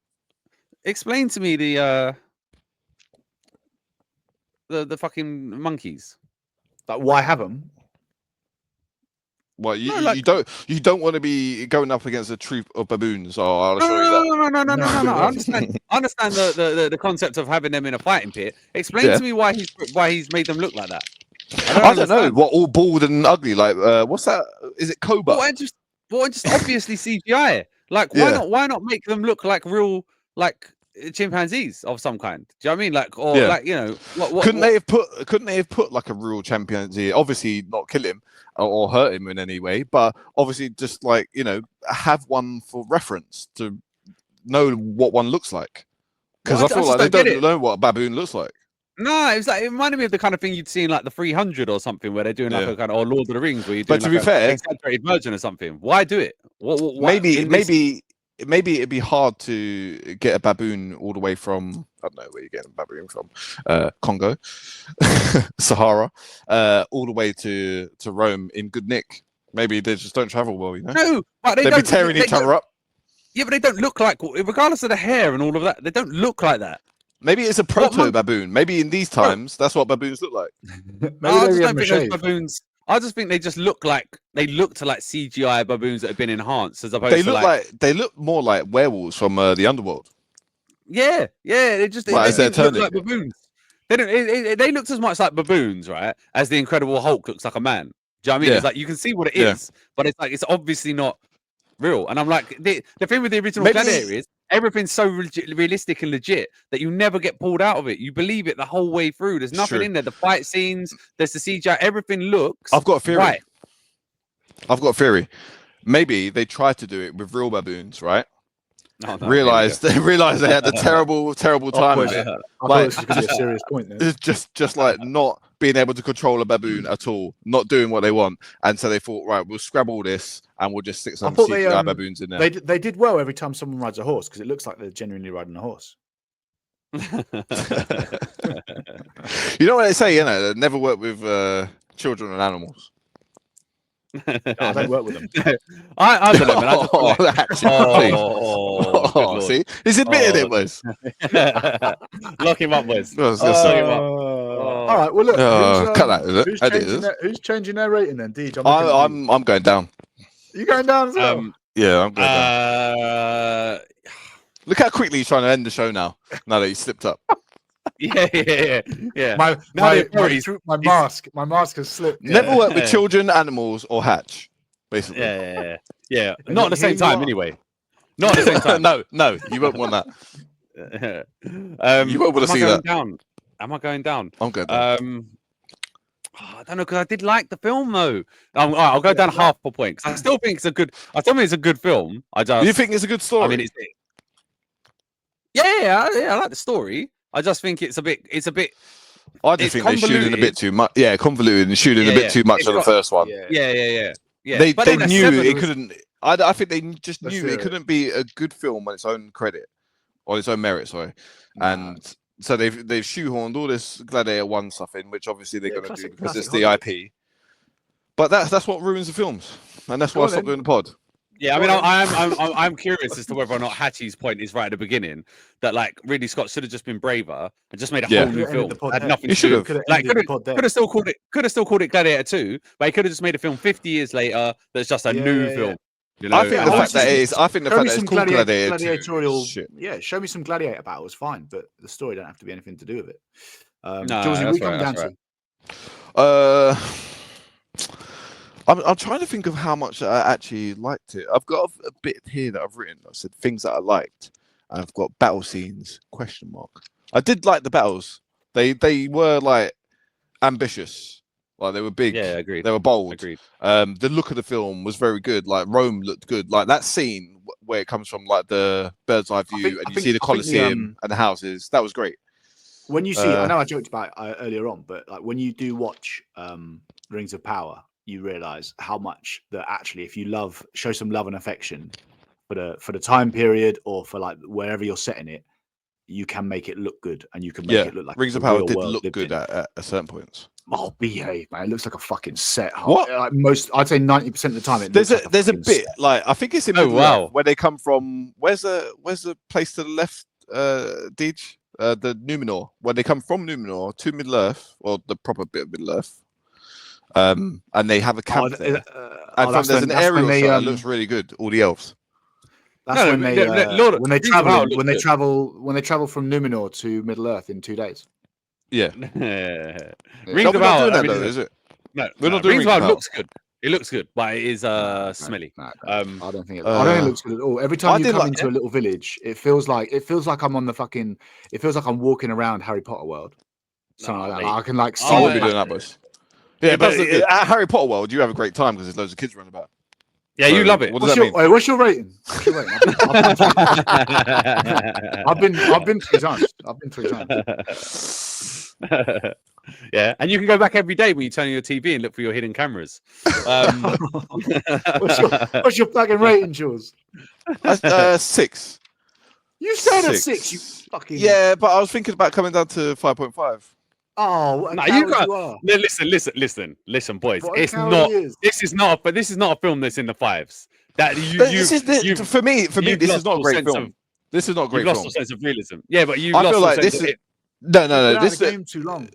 S2: Explain to me the fucking monkeys.
S1: Like why have them?
S3: Well, you don't want to be going up against a troop of baboons. So I'll show you that.
S2: No. I understand the concept of having them in a fighting pit. Explain to me why he's made them look like that.
S3: I don't know. What, all bald and ugly? Like, what's that? Is it Cobra?
S2: Well, just obviously CGI. Like, why not make them look like real like chimpanzees of some kind? Do you know what I mean? Like, or like, you know, couldn't they have put like a real chimpanzee? Obviously, not kill him or hurt him in any way, but obviously just like, you know, have one for reference to know what one looks like. Because I feel like they don't know what a baboon looks like. No, it reminded me of the kind of thing you'd see in like the 300 or something, where they're doing like a kind of or Lord of the Rings, where you do.
S3: But to be fair,
S2: exaggerated version or something. Why do it?
S3: Maybe it'd be hard to get a baboon all the way from, I don't know where you're getting a baboon from, Congo, Sahara, all the way to Rome in good nick. Maybe they just don't travel well, you know.
S2: No, but
S3: they'd be tearing each other up.
S2: Yeah, but they don't look like, regardless of the hair and all of that, they don't look like that.
S3: Maybe it's a proto baboon. Maybe in these times, that's what baboons look like.
S1: Maybe
S2: I
S1: they
S2: just
S1: give
S2: don't
S1: him a
S2: think those
S1: shave.
S2: baboons. I just think they just look like CGI baboons that have been enhanced, as opposed
S3: They
S2: to
S3: look they look more like werewolves from the underworld.
S2: Yeah, they just
S3: Well,
S2: they
S3: as they're
S2: just look
S3: turning.
S2: like baboons. They don't. They looked as much like baboons, right, as the Incredible Hulk looks like a man. Do you know what I mean?
S3: Yeah.
S2: It's like you can see what it
S3: Yeah.
S2: is, but it's like it's obviously not real. And I'm like, the thing with the original
S3: Maybe-
S2: Gladiator is everything's so realistic and legit that you never get pulled out of it. You believe it the whole way through. There's nothing
S3: True.
S2: in there. The fight scenes, there's the CGI, everything looks.
S3: I've got a theory.
S2: Right.
S3: I've got a theory. Maybe they tried to do it with real baboons, right?
S2: Oh, no,
S3: realized they had a terrible time with it.
S1: I thought
S3: Like,
S1: this was going to be a serious point. Then.
S3: It's just like not being able to control a baboon at all, not doing what they want, and so they thought, right, we'll scrap all this and we'll just stick some CGI baboons in there.
S1: They did well every time someone rides a horse because it looks like they're genuinely riding a horse.
S3: You know what they say, they never work with children and animals.
S1: I don't work with them.
S2: I don't know, man. I just
S3: See, he's admitted it was.
S2: Lock him up, Wes.
S3: I was gonna say.
S1: All right. Well, look.
S3: Cut that. Is it?
S1: Who's changing their rating then, Deej?
S3: I'm going down.
S1: You going down as well?
S3: Yeah, I'm going down. Look how quickly he's trying to end the show now. Now that he's slipped up.
S2: Yeah.
S1: My mask has slipped.
S3: Never work with children, animals, or hatch. Basically.
S2: Yeah. Not at the same time, anyway. Not at the same time.
S3: No, you won't want that. You won't want to see that.
S2: Am I going down?
S3: I'm going down.
S2: I don't know, because I did like the film though. I'll go down half a point. I still think it's a good. I still think it's a good film.
S3: You think it's a good story?
S2: I mean, I like the story. I just think it's a bit.
S3: I just think they're shooting a bit too much. Yeah, convoluted and shooting a bit too much on the first one.
S2: Yeah.
S3: They knew it couldn't. I think they just knew it couldn't be a good film on its own credit, or its own merit. Sorry, and so they've shoehorned all this Gladiator 1 stuff in, which obviously they're going to do because it's the IP. But that's what ruins the films, and that's why I stopped doing the pod.
S2: Yeah, I mean, I'm curious as to whether or not Hatchie's point is right at the beginning. That like Ridley Scott should have just been braver and just made a whole new film. Had nothing to do. Could have still called it Gladiator 2, but he could have just made a film 50 years later that's just a new film. You know?
S3: I think the fact that it's called Gladiator.
S1: Yeah, show me some Gladiator battles, fine, but the story don't have to be anything to do with it.
S2: No,
S1: Jules, we come down
S3: to. I'm trying to think of how much I actually liked it. I've got a bit here that I've written. I said things that I liked. I've got battle scenes ? I did like the battles. They were like ambitious. Like they were big.
S2: Yeah, agreed.
S3: They were bold.
S2: Agreed.
S3: The look of the film was very good. Like Rome looked good. Like that scene where it comes from like the bird's eye view and you see the Colosseum and the houses. That was great.
S1: When you see, I know I joked about it earlier on, but like when you do watch Rings of Power, you realize how much that actually, if you show some love and affection for the time period or for like wherever you're setting it, you can make it look good and you can make it look like
S3: Rings of Power did look good at certain points.
S1: Oh, behave, man! It looks like a fucking set.
S3: What?
S1: Like I'd say 90% of the time.
S3: There's a bit like I think it's in where they come from. Where's the place to the left, Deej? The Numenor. When they come from Numenor to Middle Earth, or the proper bit of Middle Earth. And they have a camp there. And there's an aerial shot that looks really good. All the elves.
S1: That's when they travel from Numenor to Middle Earth in 2 days.
S3: Yeah.
S2: Rings of Power,
S3: doing that though, is it?
S2: No, we're not doing Rings of Power. Looks good. It looks good, but it is smelly.
S1: I don't think it looks good at all. Every time you come into a little village, it feels like I'm on the fucking. It feels like I'm walking around Harry Potter world. Something like that. I can like see.
S3: I won't be doing that, boys. Yeah, but at Harry Potter World, you have a great time because there's loads of kids running about.
S2: Yeah, you love it.
S3: What does that mean?
S1: What's your rating? I've been 3 times.
S2: Yeah, and you can go back every day when you turn on your TV and look for your hidden cameras.
S1: What's your fucking rating, Jules?
S3: 6.
S1: You said a 6. You fucking.
S3: Yeah, but I was thinking about coming down to 5.5.
S1: Oh,
S2: no, you got. Listen, boys. It's not. This is not a film that's in the 5s. That
S3: for me. This is not a great film. This is not a great film.
S2: You've lost the sense of realism. Yeah, but
S3: I feel like this is no.
S1: This game too long.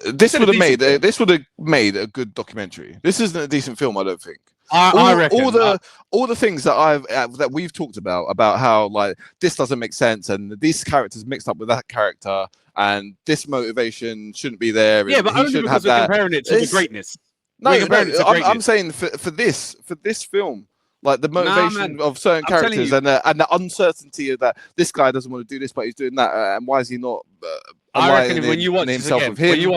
S3: This would have made a good documentary. This isn't a decent film, I don't think.
S2: I reckon
S3: all the things that we've talked about how like this doesn't make sense and these characters mixed up with that character and this motivation shouldn't be there.
S2: Yeah, but only because we're comparing it to the greatness.
S3: I'm saying for this film, like the motivation of certain characters and the uncertainty of that this guy doesn't want to do this, but he's doing that, and why is he not?
S2: I reckon when you watch it again, when you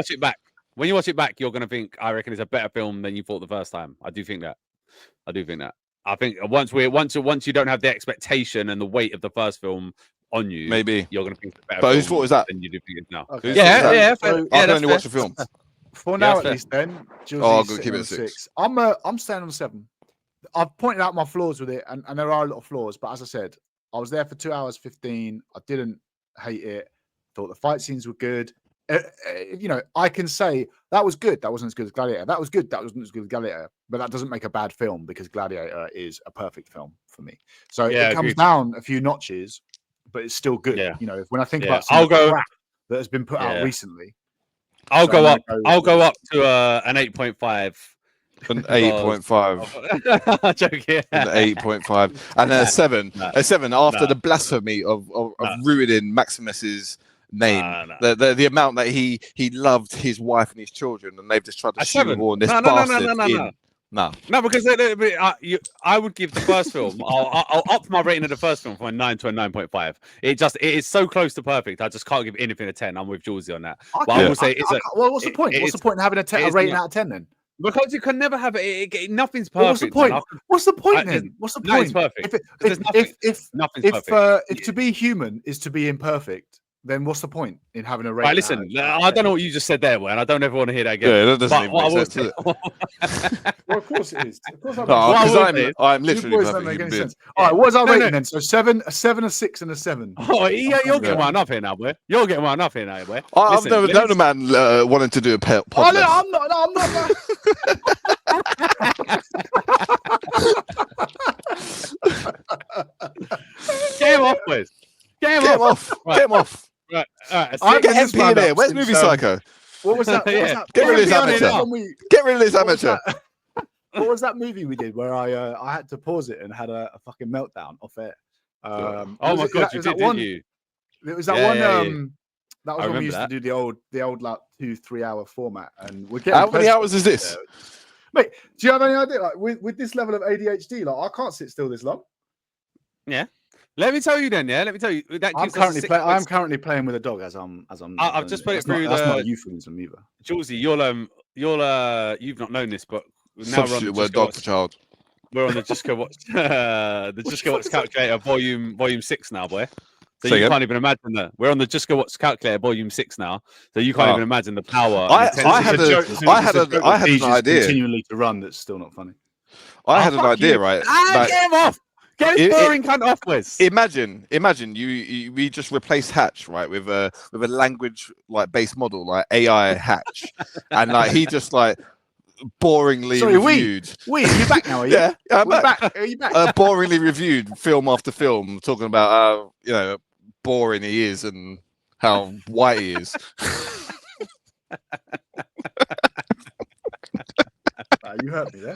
S2: watch it back, you're going to think, I reckon it's a better film than you thought the first time. I do think that. I think once you don't have the expectation and the weight of the first film on you, maybe you're going to think it's better.
S3: But whose fault is that?
S2: Than you do think it's now.
S1: Okay.
S3: I can only watch the film.
S1: For now, at least, then.
S3: I'm going to keep it at 6.
S1: I'm staying on 7. I've pointed out my flaws with it, and there are a lot of flaws. But as I said, I was there for 2 hours 15. I didn't hate it. Thought the fight scenes were good. I can say that was good. That wasn't as good as Gladiator. That was good. That wasn't as good as Gladiator. But that doesn't make a bad film because Gladiator is a perfect film for me. So it comes down a few notches, but it's still good. Yeah. When I think about crap that has been put out recently,
S2: I'll go up to an 8.5.
S3: An 8.5.
S2: I'm joking.
S3: An 8.5. And a 7. A 7 after the blasphemy of ruining Maximus's name. The amount that he loved his wife and his children, and they've just tried to shoehorn this bastard in. No, because I would give the first film. I'll up my rating of the first film from a 9 to a 9.5. It is so close to perfect. I just can't give anything a 10. I'm with Julesy on that. But I will say,
S1: what's the point? What's the point in having a rating out of 10 then?
S2: Because you can never have it. Nothing's perfect.
S1: What's the point then? What's the point?
S2: Nothing's perfect.
S1: If to be human is to be imperfect, then what's the point in having a rating?
S2: Right, listen, I don't know what you just said there, man. I don't ever want to hear that again.
S3: Yeah, that doesn't even make sense.
S1: Well, of course it is. Of course
S3: I'm literally perfect.
S1: All right, what is our rating then? So 7, a 7, a 6, and a 7.
S2: Oh, yeah, you're getting wound up here now, boy. boy.
S3: I've never known a man wanting to do a podcast.
S1: Oh, no, I'm not.
S2: Get him off, boys. Get him
S3: off.
S2: Right.
S3: Get MP in there. Where's Movie Psycho?
S1: What was that?
S3: Get rid of this amateur. Get rid of this amateur.
S1: What was that movie we did where I had to pause it and had a fucking meltdown off it?
S2: Oh my god, you did, didn't you?
S1: It was that one. That was when we used to do the old like 2-3 hour format, and we're getting.
S3: How many hours is this?
S1: Mate, do you have any idea? Like with this level of ADHD, like I can't sit still this long.
S2: Yeah. Let me tell you then. Yeah, let me tell you.
S1: I'm currently playing with a dog as I'm.
S2: I've just put it through.
S1: That's not a euphemism either.
S2: Julesy, you've not known this, but now we're on
S3: dog for child.
S2: We're on the Just Go Watch the Just Go Watch calculator volume 6 now, boy. So you can't even imagine that. We're on the Just Go Watch calculator volume 6 now. So you can't even imagine the power.
S3: I had an idea
S1: continually to run. That's still not funny.
S3: I had an idea, right?
S2: Get him off. Get his boring cunt off, Wes.
S3: Imagine we just replace Hatch, right, with a language like based model like AI Hatch, and like he just like boringly reviewed.
S1: Are you back now? Are you?
S3: Yeah, I'm back.
S1: Are you back?
S3: Boringly reviewed film after film, talking about how boring he is and how white he is.
S1: You hurt me there.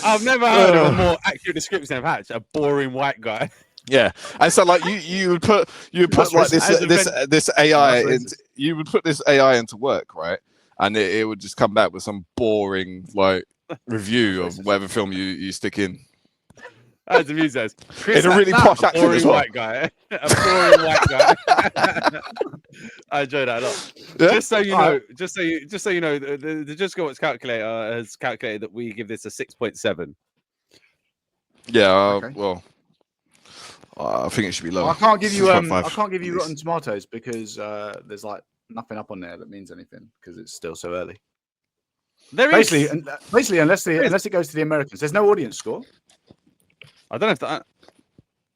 S2: I've never heard of a more accurate description of Hatch. A boring white guy.
S3: Yeah, and so like you would put like this AI into, you would put this AI into work, right? And it would just come back with some boring like review of whatever film you stick in.
S2: That's the music.
S3: It's a really posh accent as well.
S2: White guy. A boring white guy. I enjoy that a lot. Yeah? Just so you know, the Just Go Watch calculator has calculated that we give this a 6.7.
S3: Yeah, well, I think it should be lower.
S1: I can't give you Rotten Tomatoes because there's like nothing up on there that means anything because it's still so early. Basically, unless it goes to the Americans, there's no audience score.
S2: I don't know if that.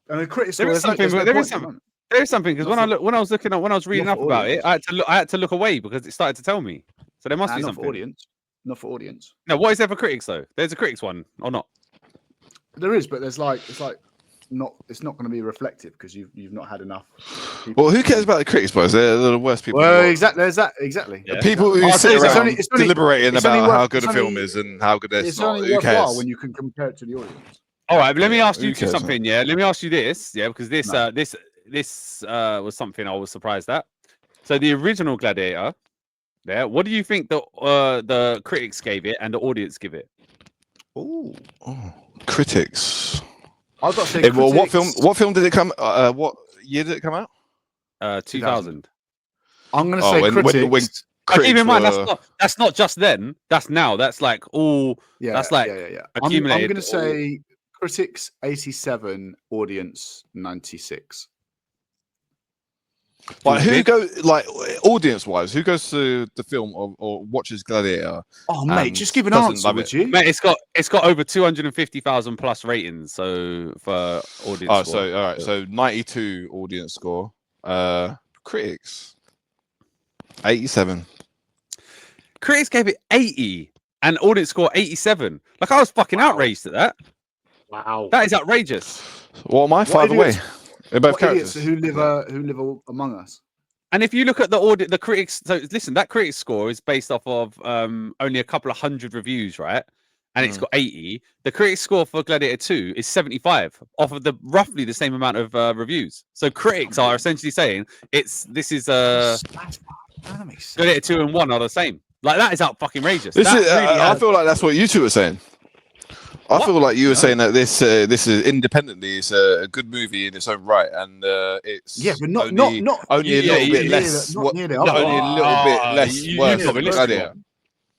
S1: And the critic score.
S2: There is something because when I was reading up about it, I had to look away because it started to tell me. So there must be something.
S1: Not for audience.
S2: No, what is there for critics though? There's a critics one or not?
S1: There is, but it's like not. It's not going to be reflective because you've not had enough.
S3: Well, who cares about the critics, boys? They're the worst people.
S1: Well, exactly. There's that. Exactly.
S2: Yeah.
S3: People who sit
S1: it's
S3: around
S1: only- it's only-
S3: deliberating
S1: it's
S3: about
S1: only worth-
S3: how good
S1: it's
S3: a film
S1: only-
S3: is and how good it's
S1: It's
S3: not.
S1: only
S3: Who
S1: worthwhile
S3: cares?
S1: when you can compare it to the audience.
S2: All right, but let me
S3: Yeah,
S2: ask
S3: who
S2: you
S3: cares,
S2: something. Yeah, let me ask you this. Yeah, because this
S1: No.
S2: this was something I was surprised at. So the original Gladiator. Yeah, what do you think the critics gave it and the audience give it?
S1: Ooh.
S3: Oh, critics.
S1: I've got to say,
S3: Well, what
S1: critics-
S3: film did it come? What year did it come out?
S2: 2000.
S1: I'm going to
S3: Oh,
S1: say
S3: when
S1: critics.
S2: But keep in mind,
S3: were-
S2: that's not just then. That's now. That's like all.
S1: Yeah,
S2: that's like
S1: yeah. I'm
S2: accumulated.
S1: going to say critics 87, audience 96.
S3: Like who
S2: big.
S3: goes like audience wise? Who goes to the film or watches Gladiator?
S1: Oh, mate,
S3: And
S1: just give an
S3: doesn't
S1: answer,
S3: love
S1: would
S3: it.
S1: you?
S2: Mate, it's got over 250,000 plus ratings. So for audience.
S3: Oh,
S2: score.
S3: so all right, so 92 audience score. Critics 87.
S2: Critics gave it 80 and audience score 87. Like I was fucking outraged at that.
S1: Wow.
S2: That is outrageous.
S3: Well, my five away.
S1: idiots-
S3: They're both
S1: What idiots
S3: characters.
S1: who live among us?
S2: And if you look at the critics, so listen, that critics score is based off of only a couple of hundred reviews, right? And it's got 80. The critics score for Gladiator 2 is 75 off of the roughly the same amount of reviews. So critics are essentially saying
S1: That makes sense.
S2: Gladiator 2 and 1 are the same. Like that is out fucking outrageous.
S3: This
S2: That
S3: is,
S2: really
S3: I
S2: has-
S3: feel like that's what you two were saying. I
S2: What?
S3: feel like you were saying that this is independently it's a good movie in its own right, and it's
S1: But not
S3: only a
S1: yeah,
S3: little bit
S1: near
S3: less.
S1: the- not near the
S3: Only
S1: other
S3: a
S1: one.
S3: little bit
S2: Ah,
S3: less
S2: you
S3: worse
S2: got
S3: than
S2: me
S3: Gladiator.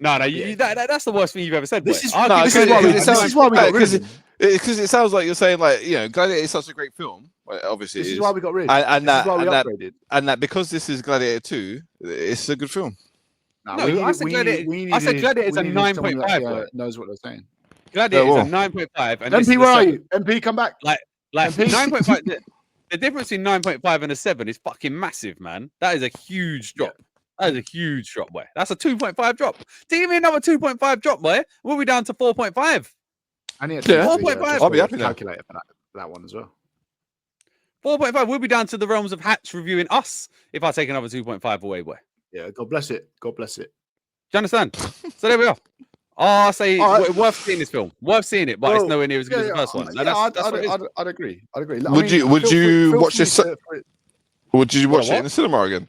S2: No,
S1: Yeah.
S2: that's the worst thing you've ever said.
S1: This
S2: boy.
S1: is-
S2: I'll
S3: No,
S2: give
S1: this
S2: it
S1: is why
S2: credit.
S1: we- this is why we got rid of him.
S3: Because it sounds like you're saying like Gladiator is such a great film. Well, obviously,
S1: This
S3: it
S1: is
S3: is.
S1: why we got rid.
S3: And
S1: This is why we
S3: that
S1: upgraded.
S3: and that because this is Gladiator 2, it's a good film.
S1: No,
S2: No, I said Gladiator's a 9.5, boy.
S1: knows what they're saying.
S2: Gladiator is
S3: well.
S2: a 9.5. And this
S1: MP,
S2: is a
S1: where are
S2: 7.
S1: you? MP, come back.
S2: Like
S1: MP?
S2: 9.5. The difference between 9.5 and a 7 is fucking massive, man. That is a huge drop. That is a huge drop, boy. That's a 2.5 drop. Give me another 2.5 drop, boy. We'll be down to 4.5.
S1: I need
S3: Yeah.
S2: 4.5.
S3: I'll be happy now.
S1: calculator for that one as well.
S2: 4.5. We'll be down to the realms of Hatch reviewing us if I take another 2.5 away, boy.
S1: Yeah, God bless it. God bless it.
S2: Do you understand? So there we are. I say
S1: All right.
S2: worth seeing this film. Worth seeing it, but it's
S1: Well,
S2: nowhere near as good as the first one. No, that's what it is.
S1: I'd agree. I'd agree.
S3: Would you watch this? Would you watch it
S2: what?
S3: in the cinema again?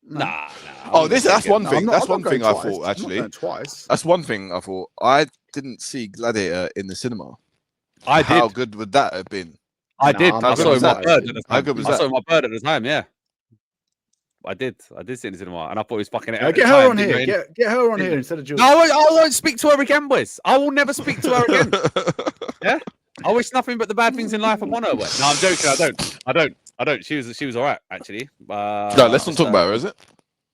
S2: Nah.
S3: Oh, that's one thing.
S1: I'm
S3: That's
S1: not
S3: one
S1: going
S3: thing I
S1: twice.
S3: thought
S1: I'm not
S3: actually.
S1: going twice.
S3: That's one thing I thought. I didn't see Gladiator in the cinema.
S2: I
S3: How
S2: did.
S3: good would that have been?
S2: I
S1: Nah,
S2: did.
S1: I'm
S2: I
S3: not
S2: saw
S3: gonna
S2: it with my
S3: say.
S2: bird at the
S3: How
S2: time.
S3: good was
S2: I
S3: that?
S2: saw it with my bird at the time, yeah. I did see it in the cinema, and I thought it was fucking. At the
S1: Get
S2: time,
S1: her on
S2: didn't
S1: here.
S2: know any-
S1: Get her on here instead of Jules.
S2: No, I won't speak to her again, boys. I will never speak to her again. Yeah. I wish nothing but the bad things in life upon her. Boy. No, I'm joking. I don't. She was all right actually.
S3: No, let's not talk about her, is it?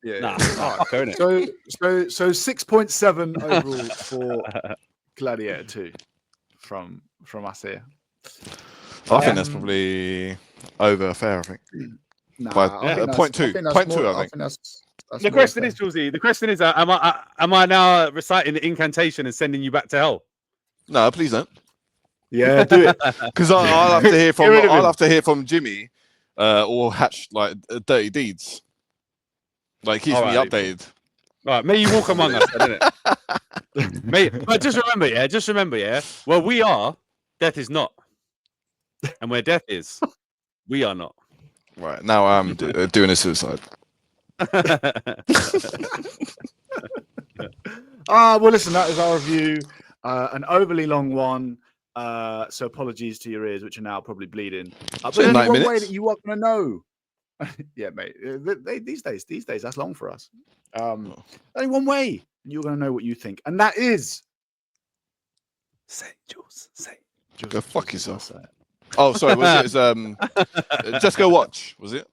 S1: Yeah.
S2: Nah,
S1: Alright.
S2: fuck her, innit?
S1: So 6.7 overall for Gladiator 2 from us here.
S3: I think that's probably over fair. I think.
S1: Nah,
S3: By-
S1: I think
S3: point
S1: that's-
S3: two.
S1: I think that's
S3: Point two,
S1: more-
S3: I think.
S1: that's
S2: The
S1: more
S2: question
S1: fair.
S2: is, Julesy. The question is, am I now reciting the incantation and sending you back to hell?
S3: No, please don't.
S1: Yeah, do it.
S3: Because I'll have to hear from
S2: Get rid of him.
S3: I'll have to hear from Jimmy, or Hatch like dirty deeds. Like keeps me
S2: Alright.
S3: updated.
S2: All right, may you walk among us, then, innit? May, but just remember, yeah. Where we are, death is not, and where death is, we are not.
S3: Right now, I'm doing a suicide.
S1: Well, listen, that is our review. An overly long one. So apologies to your ears, which are now probably bleeding. But
S3: So
S1: there's
S3: 9
S1: one way
S3: minutes?
S1: that you are going to know. Yeah, mate. These days, that's long for us. Only one way you're going to know what you think, and that is.
S2: Say, Jules, say.
S3: Go fuck yourself. Oh, sorry. Was it? Just go watch. Was it?